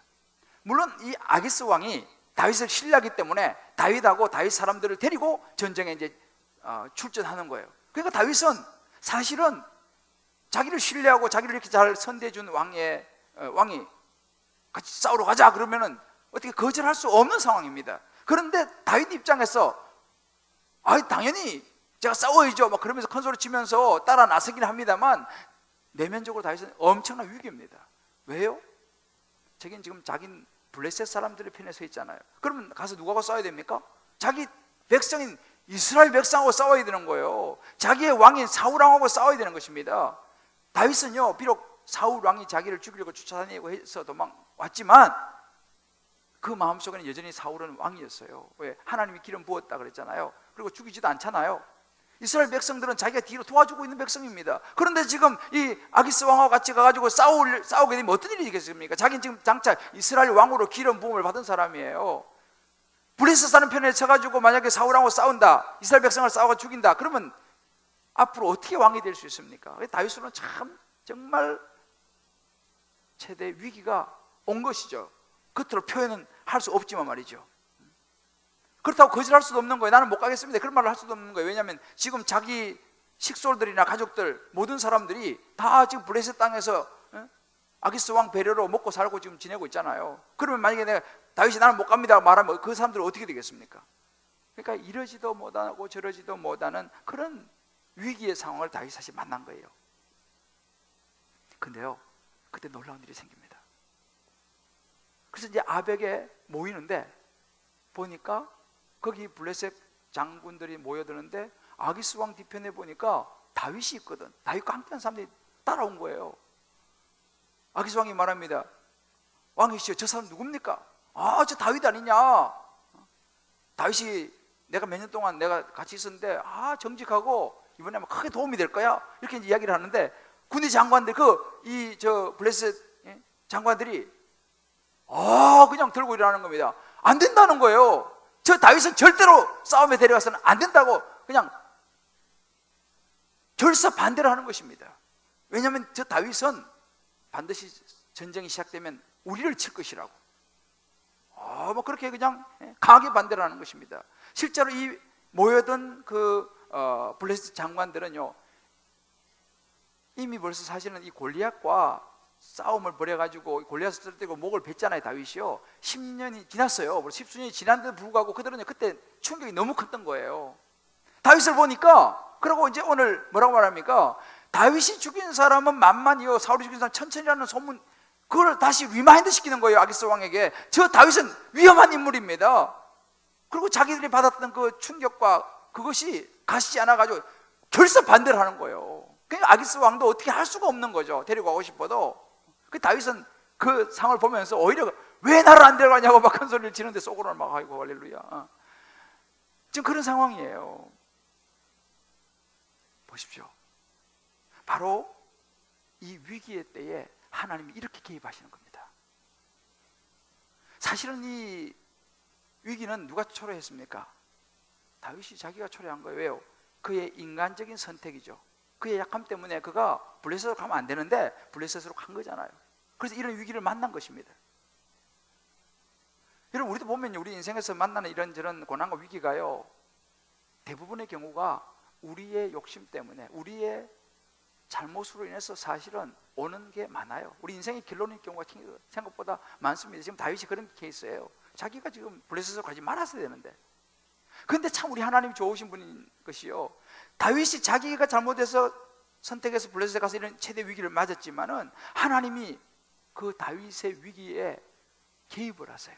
물론 이 아기스 왕이 다윗을 신뢰하기 때문에 다윗하고 다윗 사람들을 데리고 전쟁에 이제 출전하는 거예요. 그러니까 다윗은 사실은 자기를 신뢰하고 자기를 이렇게 잘 선대해 준 왕이 같이 싸우러 가자 그러면은 어떻게 거절할 수 없는 상황입니다. 그런데 다윗 입장에서 당연히 제가 싸워야죠 막 그러면서 큰 소리 치면서 따라 나서긴 합니다만 내면적으로 다윗은 엄청난 위기입니다. 왜요? 자기는 지금 자긴 블레셋 사람들의 편에 서 있잖아요. 그러면 가서 누구하고 싸워야 됩니까? 자기 백성인 이스라엘 백성하고 싸워야 되는 거예요. 자기의 왕인 사울 왕하고 싸워야 되는 것입니다. 다윗은요 비록 사울 왕이 자기를 죽이려고 쫓아다니고 해서 도망왔지만 그 마음속에는 여전히 사울은 왕이었어요. 왜? 하나님이 기름 부었다 그랬잖아요. 그리고 죽이지도 않잖아요. 이스라엘 백성들은 자기가 뒤로 도와주고 있는 백성입니다. 그런데 지금 이 아기스 왕하고 같이 가가지고 싸우게 되면 어떤 일이 되겠습니까? 자기는 지금 장차 이스라엘 왕으로 기름 부음을 받은 사람이에요. 블레셋 사는 편에 서가지고 만약에 사울하고 싸운다, 이스라엘 백성을 싸우고 죽인다, 그러면 앞으로 어떻게 왕이 될 수 있습니까? 다윗은 참 정말 최대 위기가 온 것이죠. 겉으로 표현은 할 수 없지만 말이죠. 그렇다고 거절할 수도 없는 거예요. 나는 못 가겠습니다. 그런 말을 할 수도 없는 거예요. 왜냐하면 지금 자기 식솔들이나 가족들 모든 사람들이 다 지금 블레셋 땅에서 아기스 왕 배려로 먹고 살고 지금 지내고 있잖아요. 그러면 만약에 내가 다윗이 나는 못 갑니다 말하면 그 사람들은 어떻게 되겠습니까? 그러니까 이러지도 못하고 저러지도 못하는 그런 위기의 상황을 다윗이 사실 만난 거예요. 근데요 그때 놀라운 일이 생깁니다. 그래서 이제 아벡에 모이는데 보니까 거기 블레셋 장군들이 모여드는데 아기스 왕 뒤편에 보니까 다윗이 있거든. 다윗과 함께한 사람들이 따라온 거예요. 아기스 왕이 말합니다. 왕이시여 저 사람 누굽니까? 저 다윗 아니냐. 다윗이 내가 몇 년 동안 내가 같이 있었는데 정직하고 이번에 아마 크게 도움이 될 거야. 이렇게 이제 이야기를 하는데 군대 장관들 블레셋 장관들이 그냥 들고 일어나는 겁니다. 안 된다는 거예요. 저 다윗은 절대로 싸움에 데려가서는 안 된다고 그냥 결사 반대를 하는 것입니다. 왜냐하면 저 다윗은 반드시 전쟁이 시작되면 우리를 칠 것이라고 그렇게 그냥 강하게 반대를 하는 것입니다. 실제로 이 모여든 블레셋 장관들은요 이미 벌써 사실은 이 골리앗과 싸움을 벌여가지고 골리앗을 쓰러뜨리고 목을 뱉잖아요. 다윗이요 10년이 지났어요. 10수년이 지났는데도 불구하고 그들은 그때 충격이 너무 컸던 거예요. 다윗을 보니까 그리고 이제 오늘 뭐라고 말합니까? 다윗이 죽인 사람은 만만이요 사울이 죽인 사람 천천이라는 소문 그걸 다시 리마인드 시키는 거예요. 아기스 왕에게 저 다윗은 위험한 인물입니다. 그리고 자기들이 받았던 그 충격과 그것이 가시지 않아가지고 결사 반대를 하는 거예요. 그러니까 아기스 왕도 어떻게 할 수가 없는 거죠. 데리고 가고 싶어도. 그 다윗은 그 상을 보면서 오히려 왜 나를 안 데려가냐고 막 큰 소리를 지르는데 속으로는 막 아이고 할렐루야. 지금 그런 상황이에요. 보십시오. 바로 이 위기의 때에 하나님이 이렇게 개입하시는 겁니다. 사실은 이 위기는 누가 초래했습니까? 다윗이 자기가 초래한 거예요. 왜요? 그의 인간적인 선택이죠. 그의 약함 때문에 그가 블레셋으로 가면 안 되는데 블레셋으로 간 거잖아요. 그래서 이런 위기를 만난 것입니다. 여러분 우리도 보면요 우리 인생에서 만나는 이런저런 고난과 위기가요 대부분의 경우가 우리의 욕심 때문에 우리의 잘못으로 인해서 사실은 오는 게 많아요. 우리 인생의 결론인 경우가 생각보다 많습니다. 지금 다윗이 그런 케이스예요. 자기가 지금 블레셋으로 가지 말았어야 되는데 그런데 참 우리 하나님이 좋으신 분인 것이요 다윗이 자기가 잘못해서 선택해서 블레셋에 가서 이런 최대 위기를 맞았지만은 하나님이 그 다윗의 위기에 개입을 하세요.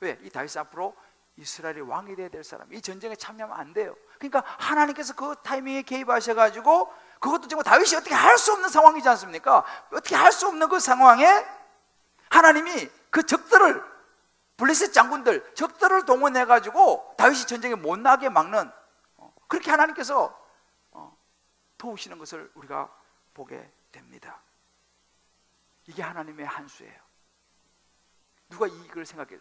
왜? 이 다윗이 앞으로 이스라엘의 왕이 돼야 될 사람, 이 전쟁에 참여하면 안 돼요. 그러니까 하나님께서 그 타이밍에 개입하셔가지고 그것도 정말 다윗이 어떻게 할 수 없는 상황이지 않습니까? 어떻게 할 수 없는 그 상황에 하나님이 그 적들을 블레셋 장군들 적들을 동원해가지고 다윗이 전쟁에 못 나게 막는 그렇게 하나님께서 도우시는 것을 우리가 보게 됩니다. 이게 하나님의 한수예요. 누가 이걸 생각해요?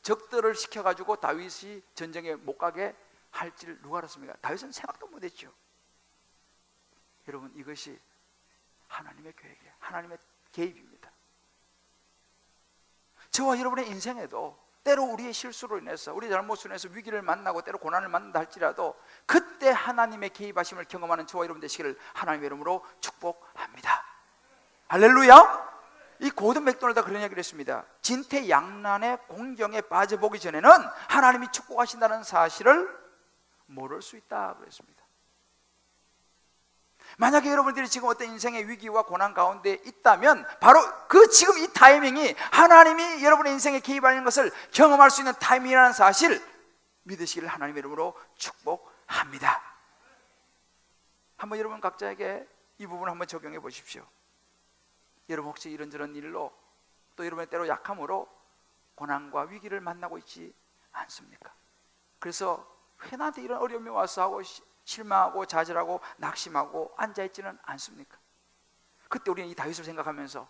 적들을 시켜가지고 다윗이 전쟁에 못 가게 할지를 누가 알았습니까? 다윗은 생각도 못했죠. 여러분 이것이 하나님의 계획이에요. 하나님의 개입입니다. 저와 여러분의 인생에도 때로 우리의 실수로 인해서, 우리 잘못으로 인해서 위기를 만나고 때로 고난을 만난다 할지라도 그때 하나님의 개입하심을 경험하는 저와 여러분 되시기를 하나님의 이름으로 축복합니다. 할렐루야. 이 고든 맥도날드가 그런 이야기를 했습니다. 진퇴양난의 공경에 빠져보기 전에는 하나님이 축복하신다는 사실을 모를 수 있다 그랬습니다. 만약에 여러분들이 지금 어떤 인생의 위기와 고난 가운데 있다면 바로 그 지금 이 타이밍이 하나님이 여러분의 인생에 개입하는 것을 경험할 수 있는 타이밍이라는 사실 믿으시기를 하나님의 이름으로 축복합니다. 한번 여러분 각자에게 이 부분을 한번 적용해 보십시오. 여러분 혹시 이런저런 일로 또 여러분의 때로 약함으로 고난과 위기를 만나고 있지 않습니까? 그래서 왜 나한테 이런 어려움이 와서 하고 실망하고 좌절하고 낙심하고 앉아있지는 않습니까? 그때 우리는 이 다윗을 생각하면서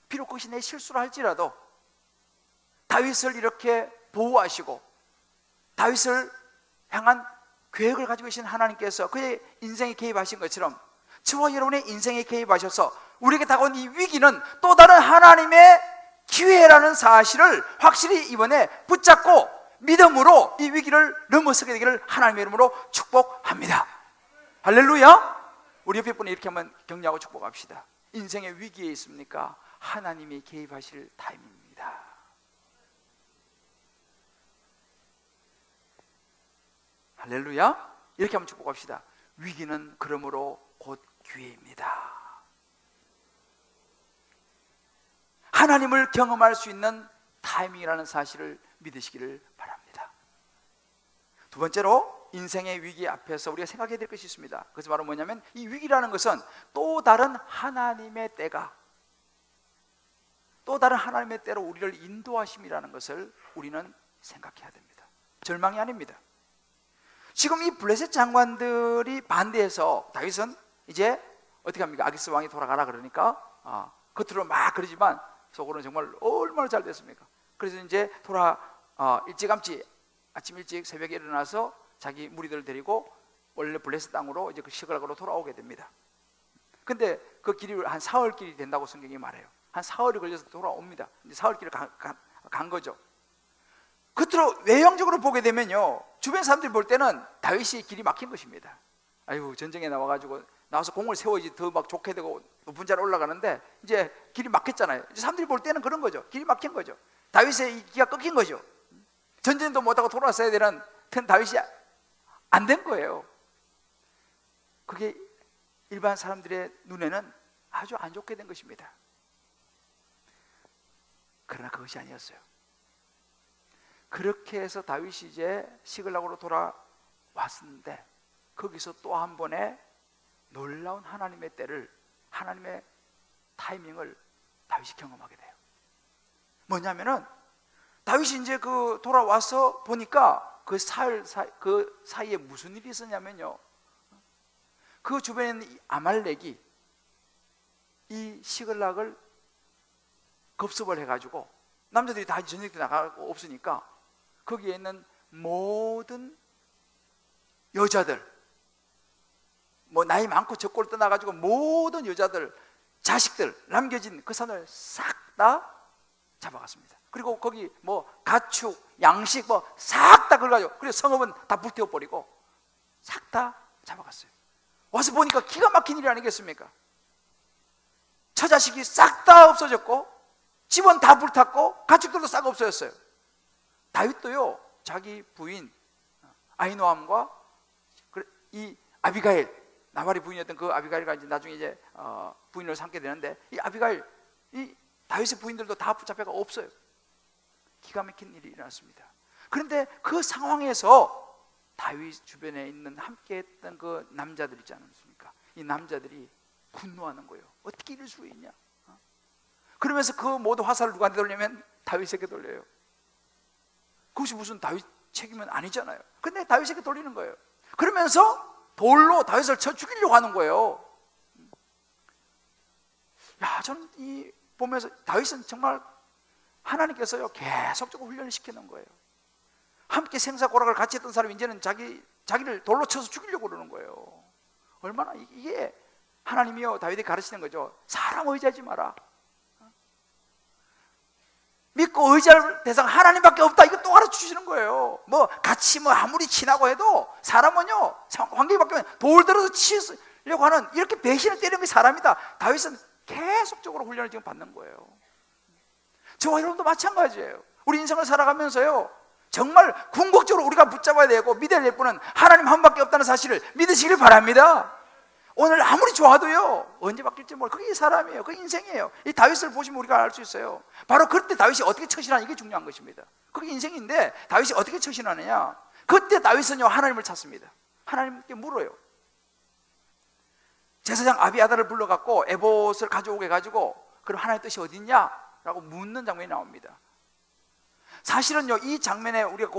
비록 그것이 내 실수를 할지라도 다윗을 이렇게 보호하시고 다윗을 향한 계획을 가지고 계신 하나님께서 그의 인생에 개입하신 것처럼 저와 여러분의 인생에 개입하셔서 우리에게 다가온 이 위기는 또 다른 하나님의 기회라는 사실을 확실히 이번에 붙잡고 믿음으로 이 위기를 넘어서게 되기를 하나님의 이름으로 축복합니다. 할렐루야. 우리 옆에 분에 이렇게 한번 격려하고 축복합시다. 인생의 위기에 있습니까? 하나님이 개입하실 타임입니다. 할렐루야. 이렇게 한번 축복합시다. 위기는 그러므로 곧 기회입니다. 하나님을 경험할 수 있는 타이밍이라는 사실을 믿으시기를 바랍니다. 두 번째로 인생의 위기 앞에서 우리가 생각해야 될 것이 있습니다. 그것이 바로 뭐냐면 이 위기라는 것은 또 다른 하나님의 때가, 또 다른 하나님의 때로 우리를 인도하심이라는 것을 우리는 생각해야 됩니다. 절망이 아닙니다. 지금 이 블레셋 장관들이 반대해서 다윗은 이제 어떻게 합니까? 아기스 왕이 돌아가라 그러니까 겉으로 막 그러지만 속으로는 정말 얼마나 잘 됐습니까? 그래서 이제 일찌감치 아침 일찍 새벽에 일어나서 자기 무리들을 데리고 원래 블레셋 땅으로 이제 그 시글락으로 돌아오게 됩니다. 근데 그 길이 한 사흘 길이 된다고 성경이 말해요. 한 사흘이 걸려서 돌아옵니다. 이제 사흘 길을 간 거죠. 겉으로 외형적으로 보게 되면요, 주변 사람들이 볼 때는 다윗이 길이 막힌 것입니다. 아이고, 전쟁에 나와서 공을 세워야지 더 막 좋게 되고 높은 자리에 올라가는데 이제 길이 막혔잖아요. 이제 사람들이 볼 때는 그런 거죠. 길이 막힌 거죠. 다윗의 기가 꺾인 거죠. 전쟁도 못하고 돌아왔어야 되는 다윗이 안 된 거예요. 그게 일반 사람들의 눈에는 아주 안 좋게 된 것입니다. 그러나 그것이 아니었어요. 그렇게 해서 다윗이 이제 시글락으로 돌아왔는데 거기서 또 한 번의 놀라운 하나님의 때를, 하나님의 타이밍을 다윗이 경험하게 돼요. 뭐냐면은 다윗이 이제 그 돌아와서 보니까 그 사이에 무슨 일이 있었냐면요, 그 주변에 있는 이 아말렉이 이 시글락을 급습을 해가지고 남자들이 다 저녁 때 나가고 없으니까 거기에 있는 모든 여자들, 뭐 나이 많고 적고를 떠나가지고 모든 여자들, 자식들, 남겨진 그 산을 싹 다 잡아갔습니다. 그리고 거기 뭐 가축, 양식 뭐 싹 다 긁어가지고, 그리고 성읍은 다 불태워버리고 싹 다 잡아갔어요. 와서 보니까 기가 막힌 일이 아니겠습니까? 처자식이 싹 다 없어졌고 집은 다 불탔고 가축들도 싹 없어졌어요. 다윗도요, 자기 부인 아히노암과 이 아비가일, 나발의 부인이었던 그 아비가일과 이제 나중에 이제 부인을 삼게 되는데, 이 아비가일, 이 다윗의 부인들도 다 붙잡혀가 없어요. 기가 막힌 일이 일어났습니다. 그런데 그 상황에서 다윗 주변에 있는 함께했던 그 남자들 있지 않습니까? 이 남자들이 분노하는 거예요. 어떻게 이럴 수 있냐? 그러면서 그 모든 화살을 누구한테 돌리냐면 다윗에게 돌려요. 그것이 무슨 다윗 책임은 아니잖아요. 근데 다윗에게 돌리는 거예요. 그러면서 돌로 다윗을 쳐 죽이려고 하는 거예요. 야, 저는 이 보면서 다윗은 정말 하나님께서요 계속적으로 훈련을 시키는 거예요. 함께 생사고락을 같이 했던 사람이 이제는 자기를 돌로 쳐서 죽이려고 그러는 거예요. 얼마나 이게 하나님이요 다윗에게 가르치는 거죠. 사람 의지하지 마라. 믿고 의지할 대상 하나님밖에 없다. 이거 또 가르쳐 주시는 거예요. 뭐 같이 뭐 아무리 친하고 해도 사람은요 환경이 바뀌면 돌 들어서 치려고 하는 이렇게 배신을 때리는 게 사람이다. 다윗은 계속적으로 훈련을 지금 받는 거예요. 저와 여러분도 마찬가지예요. 우리 인생을 살아가면서요 정말 궁극적으로 우리가 붙잡아야 되고 믿어야 될 분은 하나님 한 밖에 없다는 사실을 믿으시길 바랍니다. 오늘 아무리 좋아도요 언제 바뀔지 몰라. 그게 사람이에요. 그게 인생이에요. 이 다윗을 보시면 우리가 알 수 있어요. 바로 그때 다윗이 어떻게 처신하냐, 이게 중요한 것입니다. 그게 인생인데 다윗이 어떻게 처신하느냐, 그때 다윗은요 하나님을 찾습니다. 하나님께 물어요. 제사장 아비아달을 불러갖고 에봇을 가져오게 해가지고 그럼 하나님의 뜻이 어디 있냐? 라고 묻는 장면이 나옵니다. 사실은요 이 장면에 우리가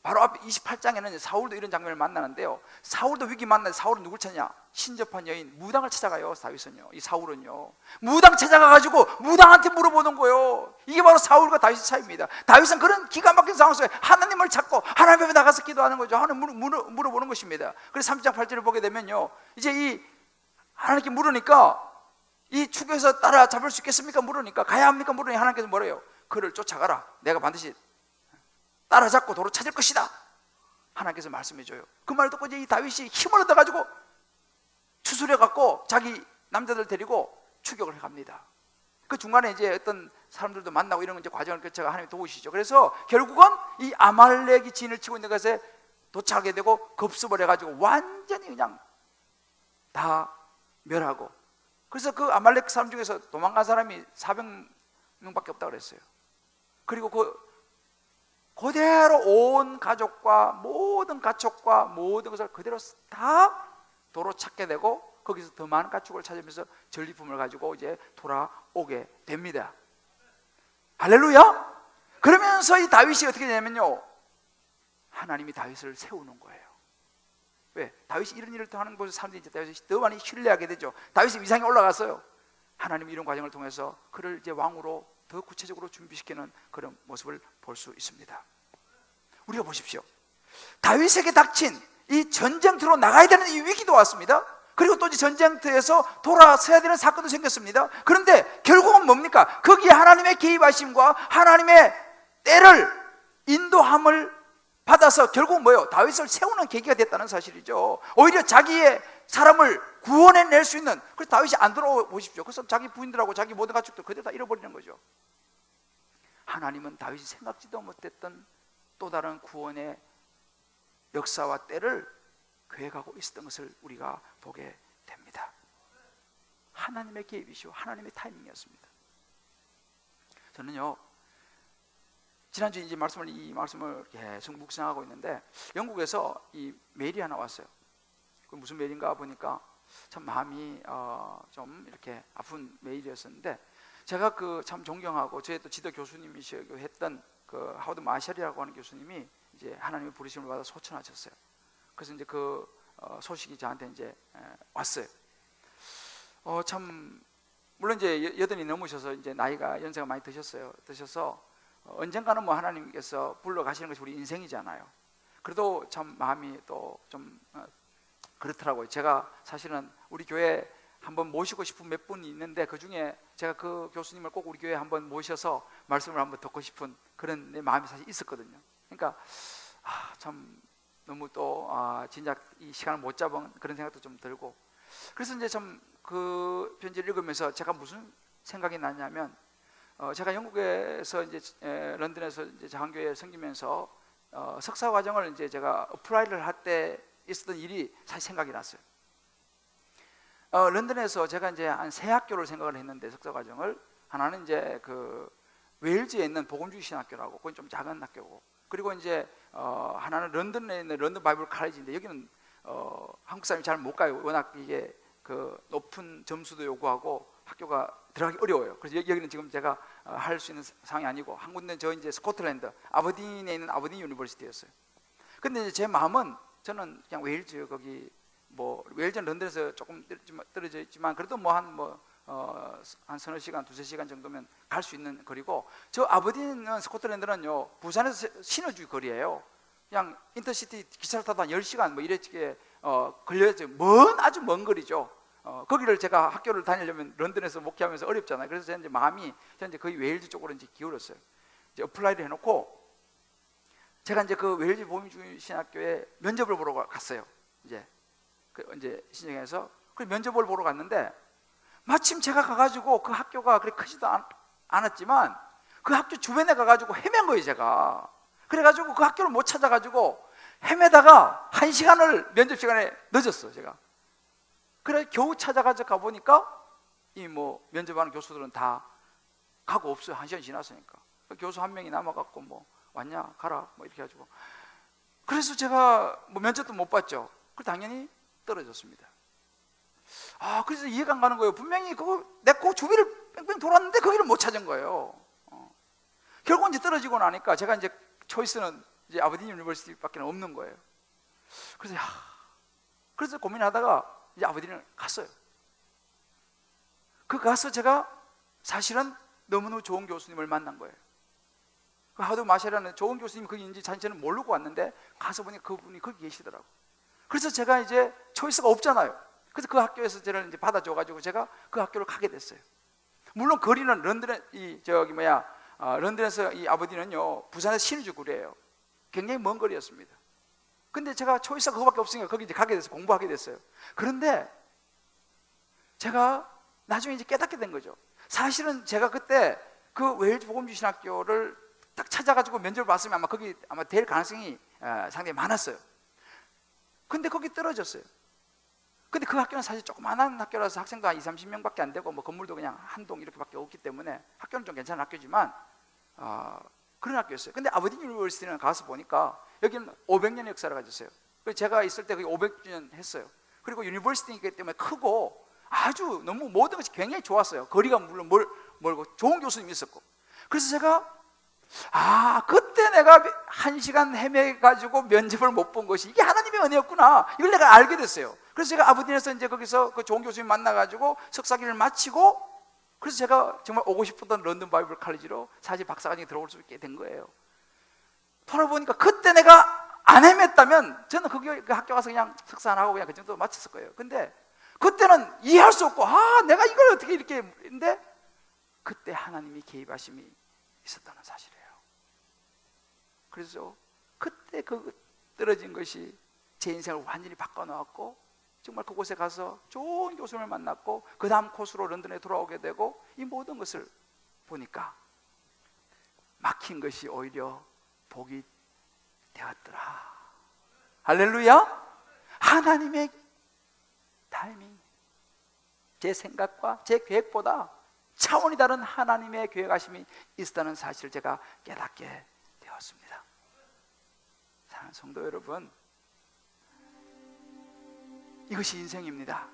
바로 앞에 28장에는 사울도 이런 장면을 만나는데요, 사울도 위기 만나는데 사울은 누굴 찾냐? 신접한 여인 무당을 찾아가요. 다윗은요, 이 사울은요 무당 찾아가가지고 무당한테 물어보는 거예요. 이게 바로 사울과 다윗의 차이입니다. 다윗은 그런 기가 막힌 상황 속에 하나님을 찾고 하나님 앞에 나가서 기도하는 거죠. 하나님 물어보는 것입니다. 그래서 3장 8절을 보게 되면요, 이제 이 하나님께 물으니까 이 축에서 따라잡을 수 있겠습니까? 물으니까 가야 합니까? 물으니 하나님께서 뭐래요? 그를 쫓아가라. 내가 반드시 따라잡고 도로 찾을 것이다. 하나님께서 말씀해줘요. 그 말 듣고 이제 이 다윗이 힘을 얻어가지고 추스려갖고 자기 남자들 데리고 추격을 갑니다. 그 중간에 이제 어떤 사람들도 만나고 이런 이제 과정을 거쳐가 하나님 도우시죠. 그래서 결국은 이 아말렉이 진을 치고 있는 것에 도착하게 되고 급습을 해가지고 완전히 그냥 다 멸하고, 그래서 그 아말렉 사람 중에서 도망간 사람이 400명밖에 없다고 그랬어요. 그리고 그대로 온 가족과 모든 가축과 모든 것을 그대로 다 도로 찾게 되고 거기서 더 많은 가축을 찾으면서 전리품을 가지고 이제 돌아오게 됩니다. 할렐루야. 그러면서 이 다윗이 어떻게 되냐면요, 하나님이 다윗을 세우는 거예요. 왜? 다윗이 이런 일을 하는 곳에 사람들이 이제 다윗이 더 많이 신뢰하게 되죠. 다윗이 위상이 올라갔어요. 하나님이 이런 과정을 통해서 그를 이제 왕으로 더 구체적으로 준비시키는 그런 모습을 볼 수 있습니다. 우리가 보십시오. 다윗에게 닥친 이 전쟁터로 나가야 되는 이 위기도 왔습니다. 그리고 또 이 전쟁터에서 돌아서야 되는 사건도 생겼습니다. 그런데 결국은 뭡니까? 거기에 하나님의 개입하심과 하나님의 때를 인도함을 받아서 결국 뭐예요? 다윗을 세우는 계기가 됐다는 사실이죠. 오히려 자기의 사람을 구원해낼 수 있는, 그래서 다윗이 안 돌아보십시오. 그래서 자기 부인들하고 자기 모든 가축들 그대로 다 잃어버리는 거죠. 하나님은 다윗이 생각지도 못했던 또 다른 구원의 역사와 때를 계획하고 있었던 것을 우리가 보게 됩니다. 하나님의 개입이시오, 하나님의 타이밍이었습니다. 저는요 지난주에 이제 이 말씀을 계속 묵상하고 있는데 영국에서 이 메일이 하나 왔어요. 그 무슨 메일인가 보니까 참 마음이 좀 이렇게 아픈 메일이었었는데, 제가 그 참 존경하고 저의 또 지도 교수님이시고 했던 그 하워드 마샬이라고 하는 교수님이 이제 하나님의 부르심을 받아 소천하셨어요. 그래서 이제 그 소식이 저한테 이제 왔어요. 참 물론 이제 여든이 넘으셔서 이제 나이가 연세가 많이 드셔서 언젠가는 뭐 하나님께서 불러 가시는 것이 우리 인생이잖아요. 그래도 참 마음이 또 좀 그렇더라고요. 제가 사실은 우리 교회 한번 모시고 싶은 몇 분이 있는데 그 중에 제가 그 교수님을 꼭 우리 교회에 한번 모셔서 말씀을 한번 듣고 싶은 그런 내 마음이 사실 있었거든요. 그러니까 참 너무 또 진작 이 시간을 못 잡은 그런 생각도 좀 들고, 그래서 이제 참 그 편지를 읽으면서 제가 무슨 생각이 났냐면, 제가 영국에서 이제 런던에서 이제 장교회에 섬기면서 석사 과정을 이제 제가 어플라이를 할 때 있었던 일이 사실 생각이 났어요. 런던에서 제가 이제 한 세 학교를 생각을 했는데, 석사 과정을 하나는 이제 그 웨일즈에 있는 복음주의 신학교라고, 그건 좀 작은 학교고, 그리고 이제 하나는 런던에 있는 런던 바이블 칼리지인데 여기는 한국 사람이 잘 못 가요. 워낙 이게 그 높은 점수도 요구하고 학교가 들어가기 어려워요. 그래서 여기는 지금 제가 할 수 있는 상황이 아니고, 한 군데는 저 이제 스코틀랜드 아버딘에 있는 아버딘 유니버시티였어요. 근데 이제 제 마음은, 저는 그냥 웨일즈 거기 뭐 웨일즈는 런던에서 조금 떨어져 있지만 그래도 뭐 한 서너 시간, 두세 시간 정도면 갈 수 있는 거리고, 저 아버딘은 스코틀랜드는요 부산에서 신호주 거리예요. 그냥 인터시티 기차를 타도 한 10시간 뭐 이렇게 걸려야죠. 아주 먼 거리죠. 거기를 제가 학교를 다니려면 런던에서 목회하면서 어렵잖아요. 그래서 이제 마음이 현재 거의 웨일즈 쪽으로 이제 기울었어요. 이제 어플라이를 해놓고 제가 이제 그 웰즈 보험주신학교에 면접을 보러 갔어요. 이제 신청해서 그 면접을 보러 갔는데 마침 제가 가가지고 그 학교가 그렇게 크지도 않았지만 그 학교 주변에 가가지고 헤맨 거예요 제가. 그래가지고 그 학교를 못 찾아가지고 헤매다가 1시간을 면접 시간에 늦었어 제가. 그래 겨우 찾아가지고 가보니까 이 뭐 면접하는 교수들은 다 가고 없어요. 1시간 지났으니까. 교수 한 명이 남아갖고 뭐 왔냐 가라 뭐 이렇게 해가지고 그래서 제가 뭐 면접도 못 봤죠. 그 당연히 떨어졌습니다. 그래서 이해가 안 가는 거예요. 분명히 내 주위를 뺑뺑 돌았는데 거기를 못 찾은 거예요. 결국 이제 떨어지고 나니까 제가 이제 초이스는 이제 아버딘 유니버시티밖에 없는 거예요. 그래서 고민하다가 이제 아버딘을 갔어요. 가서 제가 사실은 너무너무 좋은 교수님을 만난 거예요. 하도 마샤라는 좋은 교수님이 거기인지 자체는 모르고 왔는데 가서 보니까 그분이 거기 계시더라고. 그래서 제가 이제 초이스가 없잖아요. 그래서 그 학교에서 저를 이제 받아줘가지고 제가 그 학교를 가게 됐어요. 물론 거리는 런던에서 이 아버디는요 부산에서 신주구래요. 굉장히 먼 거리였습니다. 근데 제가 초이스가 그거밖에 없으니까 거기 이제 가게 됐어요. 공부하게 됐어요. 그런데 제가 나중에 이제 깨닫게 된 거죠. 사실은 제가 그때 그 웰즈 복음주신학교를 딱 찾아가지고 면접을 봤으면 거기 될 가능성이 상당히 많았어요. 근데 거기 떨어졌어요. 근데 그 학교는 사실 조그만한 학교라서 학생도 한 20-30명밖에 안 되고 뭐 건물도 그냥 한 동 이렇게밖에 없기 때문에 학교는 좀 괜찮은 학교지만 그런 학교였어요. 근데 아버딘 유니버시티는 가서 보니까 여기는 500년의 역사를 가졌어요. 그래서 제가 있을 때 거기 500년 했어요. 그리고 유니버시티이기 때문에 크고 아주 너무 모든 것이 굉장히 좋았어요. 거리가 물론 멀고 좋은 교수님이 있었고. 그래서 제가 그때 내가 1시간 헤매가지고 면접을 못 본 것이 이게 하나님의 은혜였구나. 이걸 내가 알게 됐어요. 그래서 제가 아버딘에서 이제 거기서 그 좋은 교수님 만나가지고 석사기를 마치고 그래서 제가 정말 오고 싶었던 런던 바이블 칼리지로 사실 박사과정에 들어올 수 있게 된 거예요. 돌아보니까 그때 내가 안 헤맸다면 저는 그 학교 가서 그냥 석사 안 하고 그냥 그 정도 마쳤을 거예요. 근데 그때는 이해할 수 없고 내가 이걸 어떻게 이렇게 했는데 그때 하나님이 개입하심이 있었다는 사실이에요. 그래서 그때 떨어진 것이 제 인생을 완전히 바꿔놓았고 정말 그곳에 가서 좋은 교수님을 만났고 그 다음 코스로 런던에 돌아오게 되고 이 모든 것을 보니까 막힌 것이 오히려 복이 되었더라. 할렐루야. 하나님의 타이밍, 제 생각과 제 계획보다 차원이 다른 하나님의 계획하심이 있었다는 사실을 제가 깨닫게 되었습니다. 사랑하는 성도 여러분, 이것이 인생입니다.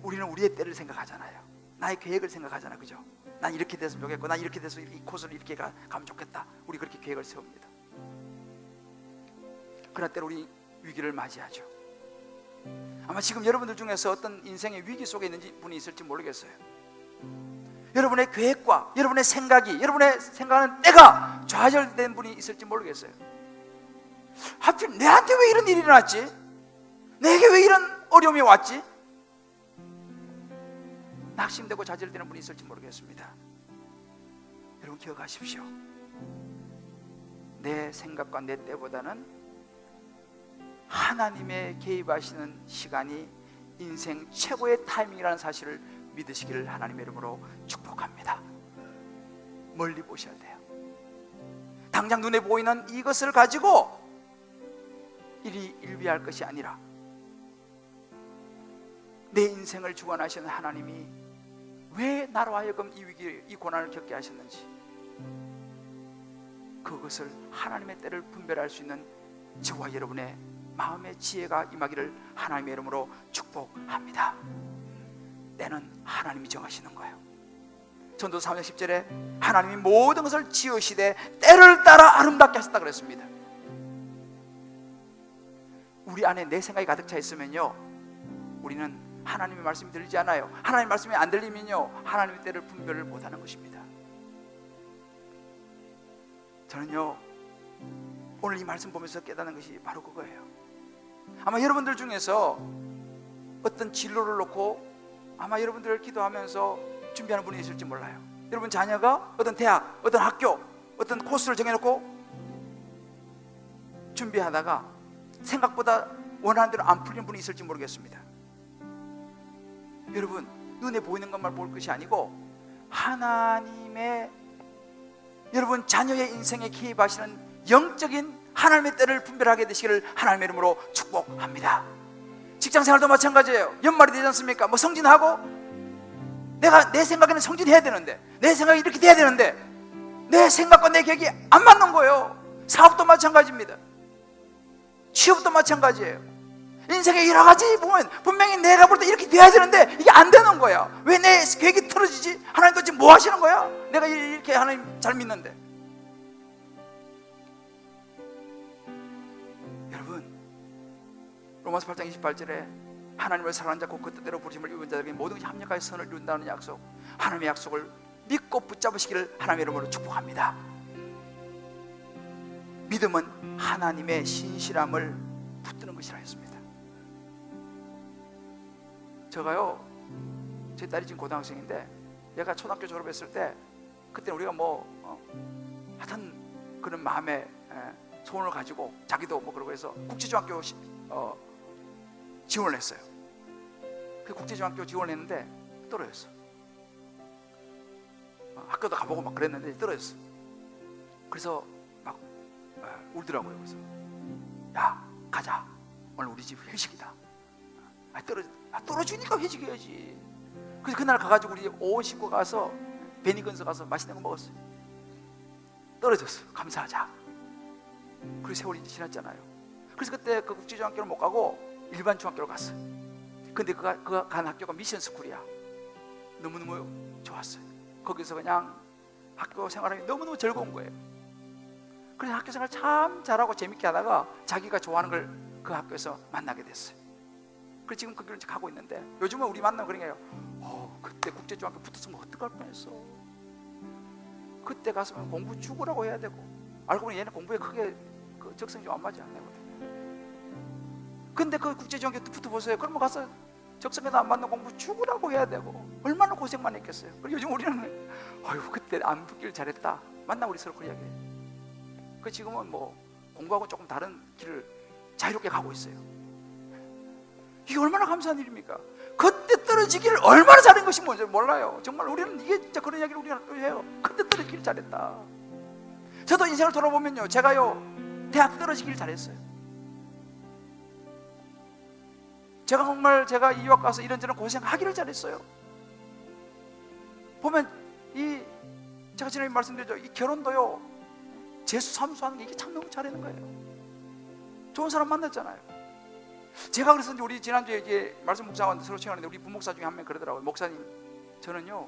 우리는 우리의 때를 생각하잖아요. 나의 계획을 생각하잖아요. 그죠? 난 이렇게 됐으면 좋겠고 난 이렇게 돼서 이 코스를 이렇게 가면 좋겠다. 우리 그렇게 계획을 세웁니다. 그러나 때로 우리 위기를 맞이하죠. 아마 지금 여러분들 중에서 어떤 인생의 위기 속에 있는 분이 있을지 모르겠어요. 여러분의 계획과 여러분의 생각이 여러분의 생각하는 때가 좌절된 분이 있을지 모르겠어요. 하필 내한테 왜 이런 일이 일어났지? 내게 왜 이런 어려움이 왔지? 낙심되고 좌절되는 분이 있을지 모르겠습니다. 여러분 기억하십시오. 내 생각과 내 때보다는 하나님의 개입하시는 시간이 인생 최고의 타이밍이라는 사실을 믿으시기를 하나님의 이름으로 축복합니다. 멀리 보셔야 돼요. 당장 눈에 보이는 이것을 가지고 일비할 것이 아니라 내 인생을 주관하시는 하나님이 왜 나로 하여금 이 위기, 이 고난을 겪게 하셨는지 그것을 하나님의 때를 분별할 수 있는 저와 여러분의 마음의 지혜가 임하기를 하나님의 이름으로 축복합니다. 때는 하나님이 정하시는 거예요. 전도서 3장 10절에 하나님이 모든 것을 지으시되 때를 따라 아름답게 하셨다 그랬습니다. 우리 안에 내 생각이 가득 차 있으면요 우리는 하나님의 말씀이 들리지 않아요. 하나님의 말씀이 안 들리면요 하나님의 때를 분별을 못하는 것입니다. 저는요 오늘 이 말씀 보면서 깨닫는 것이 바로 그거예요. 아마 여러분들 중에서 어떤 진로를 놓고 아마 여러분들 기도하면서 준비하는 분이 있을지 몰라요. 여러분 자녀가 어떤 대학, 어떤 학교, 어떤 코스를 정해놓고 준비하다가 생각보다 원하는 대로 안 풀리는 분이 있을지 모르겠습니다. 여러분 눈에 보이는 것만 볼 것이 아니고 하나님의 여러분 자녀의 인생에 개입하시는 영적인 하나님의 때를 분별하게 되시기를 하나님의 이름으로 축복합니다. 직장생활도 마찬가지예요. 연말이 되지 않습니까? 뭐 성진하고 내가 내 생각에는 성진해야 되는데 내 생각이 이렇게 돼야 되는데 내 생각과 내 계획이 안 맞는 거예요. 사업도 마찬가지입니다. 취업도 마찬가지예요. 인생의 여러 가지 보면 분명히 내가 볼 때 이렇게 돼야 되는데 이게 안 되는 거야. 왜 내 계획이 틀어지지? 하나님 도대체 뭐 하시는 거야? 내가 이렇게 하나님 잘 믿는데. 여러분 로마서 8장 28절에 하나님을 사랑하는 자 곧 그 뜻대로 부르심을 입은 자들에게 모든 것이 합력하여 선을 이룬다는 약속, 하나님의 약속을 믿고 붙잡으시기를 하나님의 이름으로 축복합니다. 믿음은 하나님의 신실함을 붙드는 것이라 했습니다. 제가요, 제 딸이 지금 고등학생인데 얘가 초등학교 졸업했을 때 그때 우리가 하여튼 그런 마음의 소원을 가지고 자기도 뭐 그러고 해서 국제중학교 지원을 했어요. 그 국제중학교 지원을 했는데 떨어졌어. 학교도 가보고 막 그랬는데 떨어졌어. 그래서 막 울더라고요. 그래서 야 가자, 오늘 우리 집 회식이다. 떨어지니까 회식해야지. 그래서 그날 가가지고 우리 온 식구 가서 베니건서 가서 맛있는 거 먹었어요. 떨어졌어. 감사하자. 그 세월이 이제 지났잖아요. 그래서 그때 그 국제중학교를 못 가고 일반 중학교로 갔어요. 근데 그가 간 학교가 미션 스쿨이야. 너무너무 좋았어요. 거기서 그냥 학교 생활하기 너무너무 즐거운 거예요. 그래서 학교 생활 참 잘하고 재밌게 하다가 자기가 좋아하는 걸 그 학교에서 만나게 됐어요. 그래서 지금 그 길을 가고 있는데 요즘은 우리 만나면 그런 거예요. 그때 국제중학교 붙었으면 어떡할 뻔했어. 그때 갔으면 공부 죽으라고 해야 되고, 알고 보니 얘는 공부에 크게 적성이 좀 안 맞지 않거든. 근데 그 국제중학교 붙어보세요. 그러면 가서 적성에도 안 맞는 공부 죽으라고 해야 되고 얼마나 고생만 했겠어요. 그리고 요즘 우리는 그때 안 붙길 잘했다. 만나 우리 서로 그 이야기해요. 그 지금은 뭐 공부하고 조금 다른 길을 자유롭게 가고 있어요. 이게 얼마나 감사한 일입니까? 그때 떨어지기를 얼마나 잘한 것이 뭔지 몰라요. 정말 우리는 이게 진짜 그런 이야기를 우리가 해요. 그때 떨어지기를 잘했다. 저도 인생을 돌아보면요, 제가요 대학 떨어지기를 잘했어요. 제가 정말 제가 이 유학 가서 이런저런 고생하기를 잘했어요. 보면 제가 지난번에 말씀드렸죠. 이 결혼도요 재수 삼수하는 게 이게 참 너무 잘하는 거예요. 좋은 사람 만났잖아요. 제가 그래서 우리 지난주에 이제 말씀 묵상하는데 서로 청하는데 우리 부목사 중에 한 명 그러더라고요. 목사님, 저는요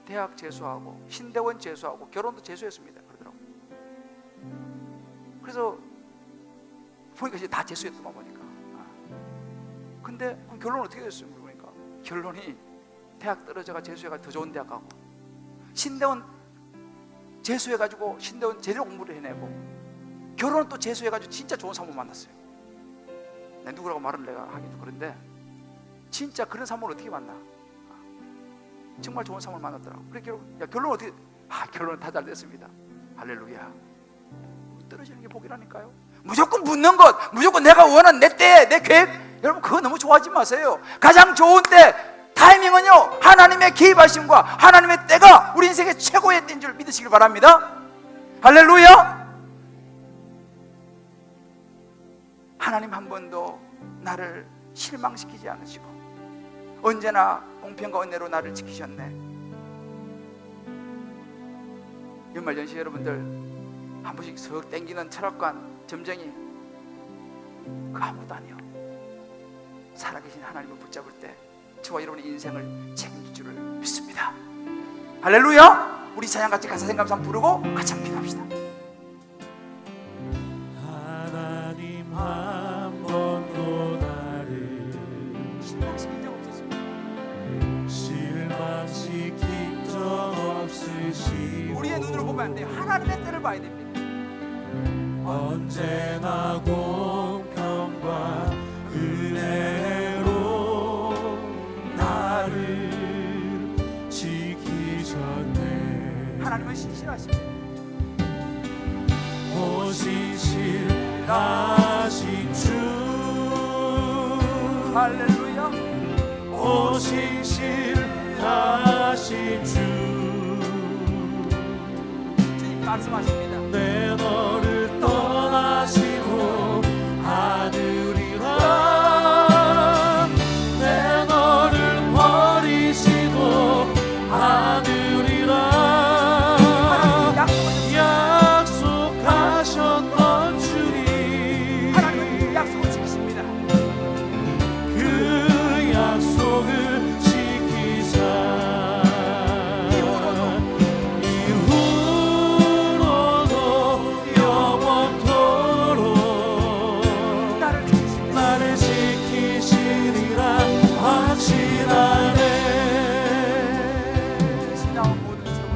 대학 재수하고 신대원 재수하고 결혼도 재수했습니다. 그러더라고요. 그래서 보니까 이제 다 재수했더만 보니까. 근데 그럼 결론은 어떻게 됐어요? 그러니까 결론이 대학 떨어져가 재수해가 더 좋은 대학 가고, 신대원 재수해가지고 신대원 제대로 공부를 해내고, 결혼은 또 재수해가지고 진짜 좋은 사모 만났어요. 누구라고 말은 내가 하기도 그런데 진짜 그런 사모를 어떻게 만나? 정말 좋은 사모를 만났더라고. 그래 결론은 어떻게? 결론은 다 잘 됐습니다. 할렐루야. 떨어지는 게 복이라니까요. 무조건 붙는 것, 무조건 내가 원하는 내 때, 내 계획, 여러분 그거 너무 좋아하지 마세요. 가장 좋은 때, 타이밍은요 하나님의 개입하심과 하나님의 때가 우리 인생의 최고의 때인 줄 믿으시길 바랍니다. 할렐루야. 하나님 한 번도 나를 실망시키지 않으시고 언제나 공평과 은혜로 나를 지키셨네. 연말연시 여러분들 한 번씩 석 땡기는 철학관 점쟁이 그 아무도 아니요. 살아계신 하나님을 붙잡을 때 저와 여러분의 인생을 책임질 줄을 믿습니다. 할렐루야. 우리 찬양같이 가사 생각하면서 한번 부르고 같이 한번 기도합시다. 하나님 한 번도 나를 실망시킨 적 없었습니다. 실망시킨 적 없으시고 우리의 눈으로 보면 안 돼요. 하나님의 때를 봐야 됩니다. 언제나 공평과 은혜로 나를 지키셨네. 하나님은 신실하십니다. 오 신실하신 주 할렐루야. 오 신실하신 주 주님 말씀하십니다. 내 너를 떠나시고 하늘이라 내 너를 버리시고 하늘이라 약속하셨던 주님 하나님은 약속을 지키십니다. 그 약속을 지키사 이후로도 영원토록 나를 지키시리라 확신하네. 지나온 모든 세월,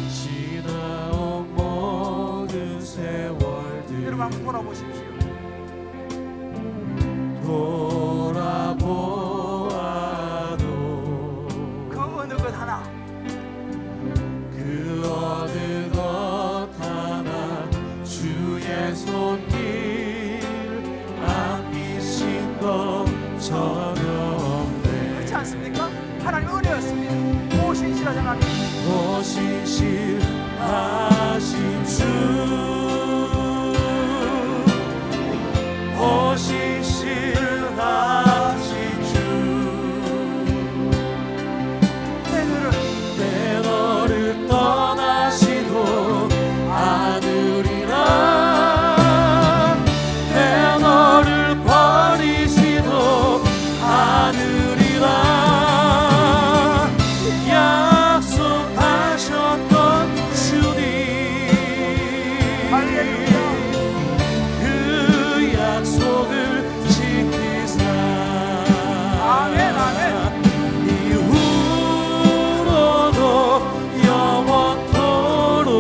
지나온 모든 세월들 여러분 한번 돌아보십시오. 돌아보아도 그 어느 것 하나 그 어느 것 하나 주의 손길 안 미신 것 전혀 없네. 그렇지 않습니까? 하나님의 은혜였습니다. 오 신실하신 하나님. 오 신실하신 주 오 신실하신 주 내 너를 떠나시고 하늘이라 내 너를 버리시고 하늘이라 약속하셨던 주님 할렐루야. 그 약속을 지키사 아멘, 아멘. 이후로도 영원토록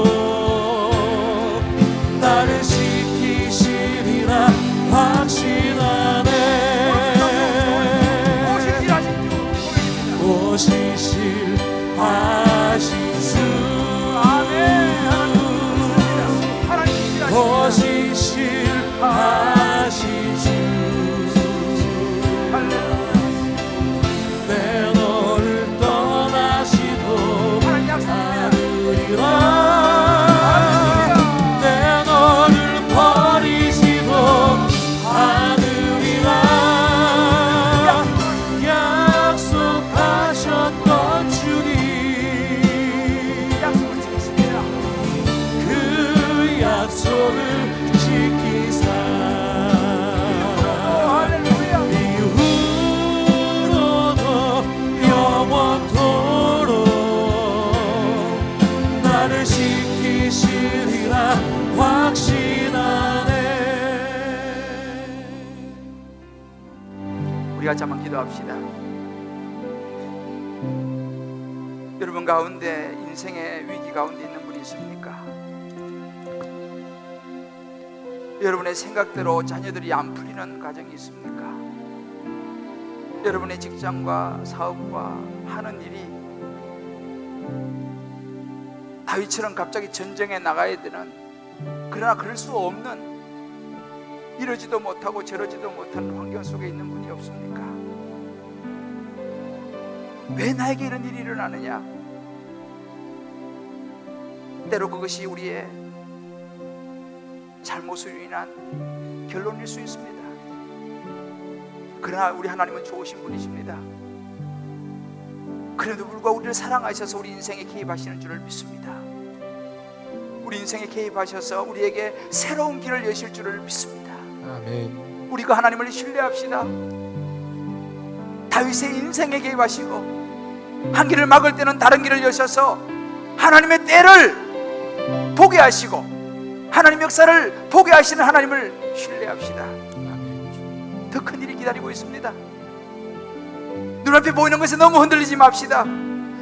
나를 지키시리라 확신하네. 오 신실하신 주 고백입니다. 오 신실하신 주 아멘. 하나님 신실하십니다. 오 신실하신 주 할렐루야. 내 너를 떠나시고 하나님 약속입니다. 하늘이라 내 너를 버리시고 하늘이라 약속하셨던 주님 약속을 지키십니다. 그 약속을 지키사 할렐루야. 이후로도 영원토록 나를 지키시리라 확신하네. 우리 같이 한번 기도합시다. 여러분 가운데 인생의 위기 가운데 있는 분이 있습니까? 여러분의 생각대로 자녀들이 안 풀리는 가정이 있습니까? 여러분의 직장과 사업과 하는 일이 다윗처럼 갑자기 전쟁에 나가야 되는, 그러나 그럴 수 없는, 이러지도 못하고 저러지도 못하는 환경 속에 있는 분이 없습니까? 왜 나에게 이런 일이 일어나느냐? 때로 그것이 우리의 잘못으로 인한 결론일 수 있습니다. 그러나 우리 하나님은 좋으신 분이십니다. 그래도 불구하고 우리를 사랑하셔서 우리 인생에 개입하시는 줄을 믿습니다. 우리 인생에 개입하셔서 우리에게 새로운 길을 여실 줄을 믿습니다. 아멘. 우리 그 하나님을 신뢰합시다. 다윗의 인생에 개입하시고 한 길을 막을 때는 다른 길을 여셔서 하나님의 때를 보게 하시고 하나님의 역사를 보게 하시는 하나님을 신뢰합시다. 더 큰 일이 기다리고 있습니다. 눈앞에 보이는 것에 너무 흔들리지 맙시다.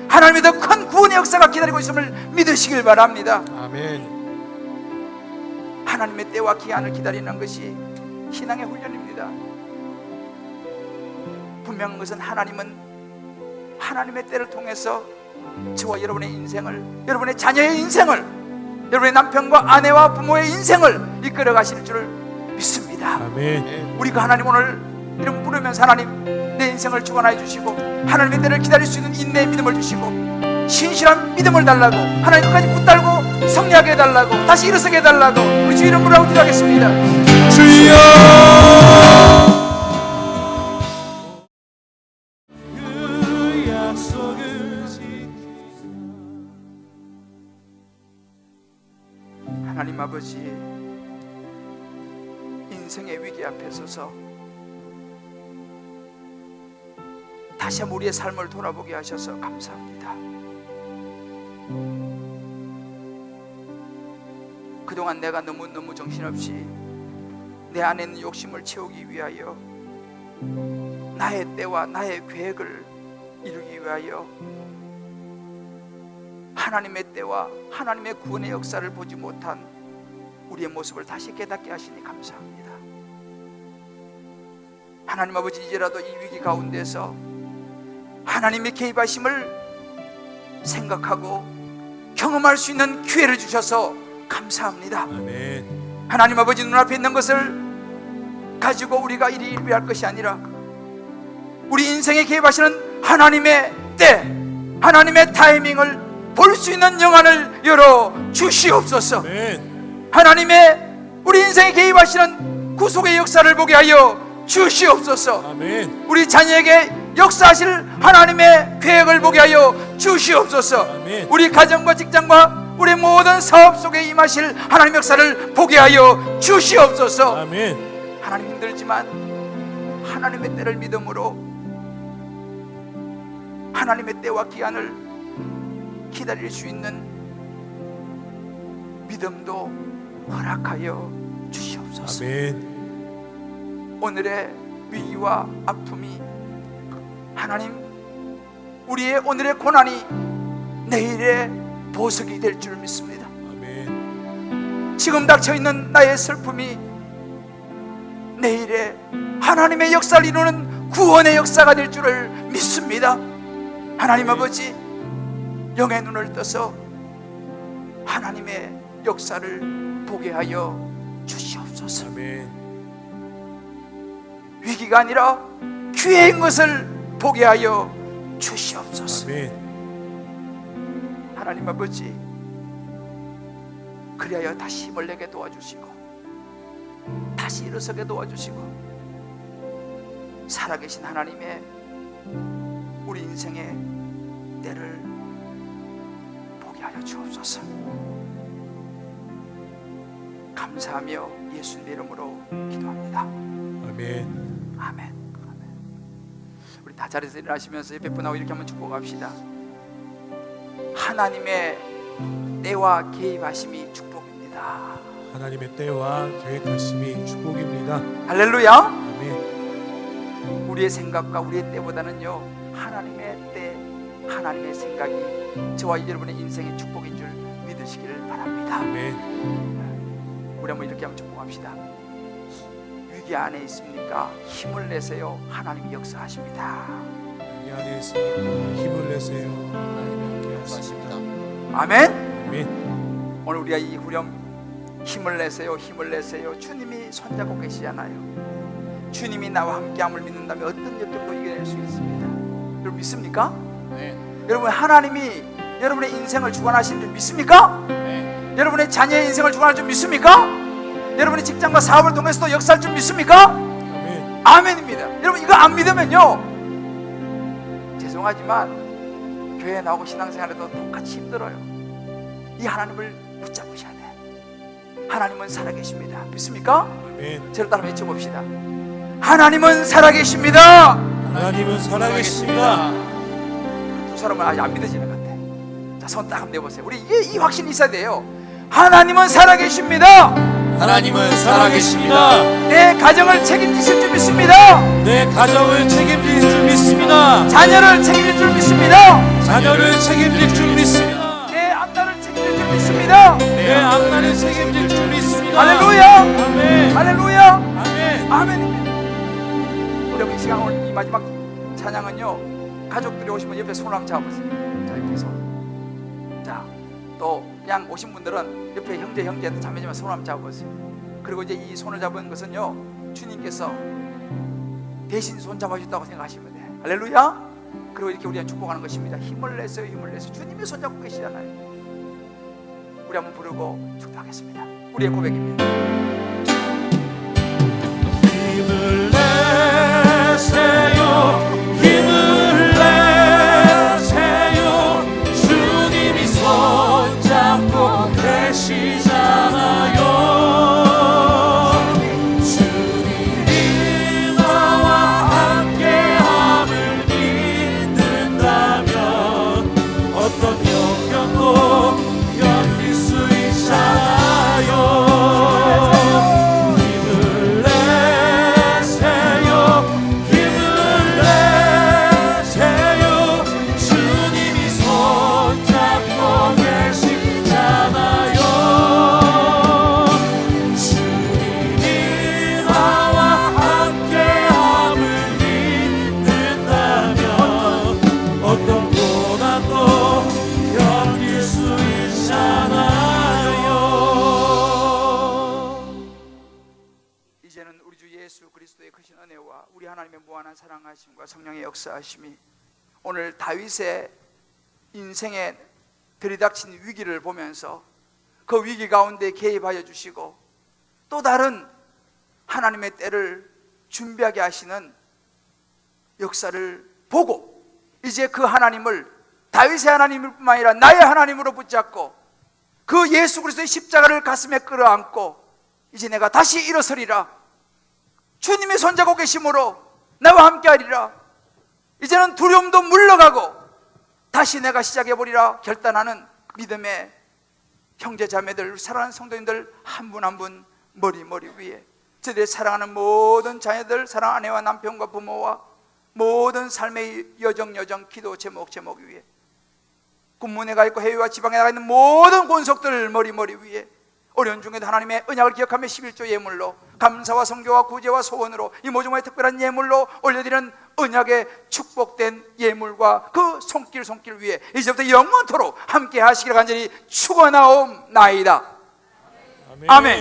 하나님의 더 큰 구원의 역사가 기다리고 있음을 믿으시길 바랍니다. 아멘. 하나님의 때와 기한을 기다리는 것이 신앙의 훈련입니다. 분명한 것은 하나님은 하나님의 때를 통해서 저와 여러분의 인생을, 여러분의 자녀의 인생을, 여러분의 남편과 아내와 부모의 인생을 이끌어 가실 줄 믿습니다. 아멘. 우리가 하나님 오늘 이름 부르면서 하나님 내 인생을 주관하여 주시고 하나님의 때를 기다릴 수 있는 인내의 믿음을 주시고 신실한 믿음을 달라고, 하나님 끝까지 붙들고 승리하게 해달라고, 다시 일어서게 해달라고 우리 주 이름 부르고 기도하겠습니다. 주여 그 약속을 지키사. 하나님 아버지, 인생의 위기 앞에 서서 다시 한번 우리의 삶을 돌아보게 하셔서 감사합니다. 그동안 내가 너무 정신없이 내 안에 있는 욕심을 채우기 위하여, 나의 때와 나의 계획을 이루기 위하여 하나님의 때와 하나님의 구원의 역사를 보지 못한 우리의 모습을 다시 깨닫게 하시니 감사합니다. 하나님 아버지, 이제라도 이 위기 가운데서 하나님의 개입하심을 생각하고 경험할 수 있는 기회를 주셔서 감사합니다. 아멘. 하나님 아버지, 눈앞에 있는 것을 가지고 우리가 이리 일비할 것이 아니라 우리 인생에 개입하시는 하나님의 때, 하나님의 타이밍을 볼 수 있는 영안을 열어 주시옵소서. 아멘. 하나님의 우리 인생에 개입하시는 구속의 역사를 보게 하여 주시옵소서. 아멘. 우리 자녀에게 역사하실 하나님의 계획을 보게 하여 주시옵소서. 아멘. 우리 가정과 직장과 우리 모든 사업 속에 임하실 하나님의 역사를 보게 하여 주시옵소서. 아멘. 하나님, 힘들지만 하나님의 때를 믿음으로 하나님의 때와 기한을 기다릴 수 있는 믿음도 허락하여 주시옵소서. 아멘. 오늘의 위기와 아픔이 하나님, 우리의 오늘의 고난이 내일의 보석이 될 줄 믿습니다. 아멘. 지금 닥쳐있는 나의 슬픔이 내일의 하나님의 역사를 이루는 구원의 역사가 될 줄을 믿습니다. 하나님 아버지, 영의 눈을 떠서 하나님의 역사를 보게 하여 주시옵소서. 아멘. 위기가 아니라 기회인 것을 보게 하여 주시옵소서. 아멘. 하나님 아버지, 그리하여 다시 힘을 내게 도와주시고 다시 일어서게 도와주시고 살아계신 하나님의 우리 인생의 때를 보게 하여 주옵소서. 감사하며 예수님의 이름으로 기도합니다. 아멘. 아멘. 우리 다 자리에서 일어나시면서 옆에 분하고 이렇게 한번 축복합시다. 하나님의 때와 개입하심이 축복입니다. 하나님의 때와 계획하심이 축복입니다. 할렐루야. 아멘. 우리의 생각과 우리의 때보다는요, 하나님의 때, 하나님의 생각이 저와 여러분의 인생의 축복인 줄 믿으시기를 바랍니다. 아멘. 우리 한번 이렇게 한번 축복합시다. 위기 안에 있습니까? 힘을 내세요. 하나님이 역사하십니다. 이 안에 있습니까? 힘을 내세요. 하나님이 함께 하십니다. 아멘. 아멘. 오늘 우리가 이 후렴 힘을 내세요, 힘을 내세요, 주님이 손잡고 계시잖아요. 주님이 나와 함께함을 믿는다면 어떤 역경도 이겨낼 수 있습니다. 여러분 믿습니까? 네. 여러분, 하나님이 여러분의 인생을 주관하시는 줄 믿습니까? 네. 여러분의 자녀의 인생을 주관할 줄 믿습니까? 여러분의 직장과 사업을 통해서도 역사할 줄 믿습니까? 아멘. 아멘입니다. 여러분, 이거 안 믿으면요, 죄송하지만 교회에 나오고 신앙생활에도 똑같이 힘들어요. 이 하나님을 붙잡으셔야 돼. 하나님은 살아계십니다. 믿습니까? 아멘. 저를 따라 외쳐봅시다. 하나님은 살아계십니다. 하나님은 살아계십니다. 두 사람은 아직 안 믿어지는 것 같아. 자, 손 딱 한번 내보세요. 우리 이 확신이 있어야 돼요. 하나님은 살아계십니다. 하나님은 살아계십니다. 내 가정을 책임지실 줄 믿습니다. 내 가정을 책임질 줄 믿습니다. 자녀를 책임질 줄 믿습니다. 자녀를 책임질 줄 믿습니다. 내 앞날을 책임질 줄 믿습니다. 내 앞날을 책임질 줄 믿습니다. 할렐루야. 아멘. 할렐루야. 아멘. 아멘입니다. 우리 이 시간 오늘 이 마지막 찬양은요, 가족들이 오시면 옆에 손을 한번 잡으세요. 자, 옆에서 또 그냥 오신 분들은 옆에 형제한테 자매지만 손 한번 잡아보세요. 그리고 이제 이 손을 잡은 것은요, 주님께서 대신 손 잡아주셨다고 생각하시면 돼요. 할렐루야. 그리고 이렇게 우리가 축복하는 것입니다. 힘을 내세요, 힘을 내세요. 주님이 손 잡고 계시잖아요. 우리 한번 부르고 축복하겠습니다. 우리의 고백입니다. 힘을 내세요, 힘을 내세요. 주님이 손잡고 계시잖아요. 주님이 나와 함께함을 믿는다면 어떤 영향도 견딜 수 있잖아요. 이제는 우리 주 예수 그리스도의 크신 은혜와 우리 하나님의 무한한 사랑하심과 성령의 역사하심이 오늘 다윗의 인생에 들이닥친 위기를 보면서 그 위기 가운데 개입하여 주시고 또 다른 하나님의 때를 준비하게 하시는 역사를 보고 이제 그 하나님을 다윗의 하나님일 뿐만 아니라 나의 하나님으로 붙잡고 그 예수 그리스도의 십자가를 가슴에 끌어안고 이제 내가 다시 일어서리라. 주님의 손잡고 계심으로 나와 함께하리라. 이제는 두려움도 물러가고 다시 내가 시작해보리라 결단하는 믿음의 형제 자매들, 사랑하는 성도님들 한 분 한 분 머리 위에 저들의 사랑하는 모든 자녀들, 사랑하는 아내와 남편과 부모와 모든 삶의 여정 기도 제목 위에 군문에 가 있고 해외와 지방에 나가 있는 모든 권속들 머리 위에 어려운 중에도 하나님의 언약을 기억하며 11조 예물로 감사와 성교와 구제와 소원으로 이 모종의 특별한 예물로 올려드리는 언약의 축복된 예물과 그 손길 위에 이제부터 영원토록 함께 하시기를 간절히 축원하옵나이다. 아멘.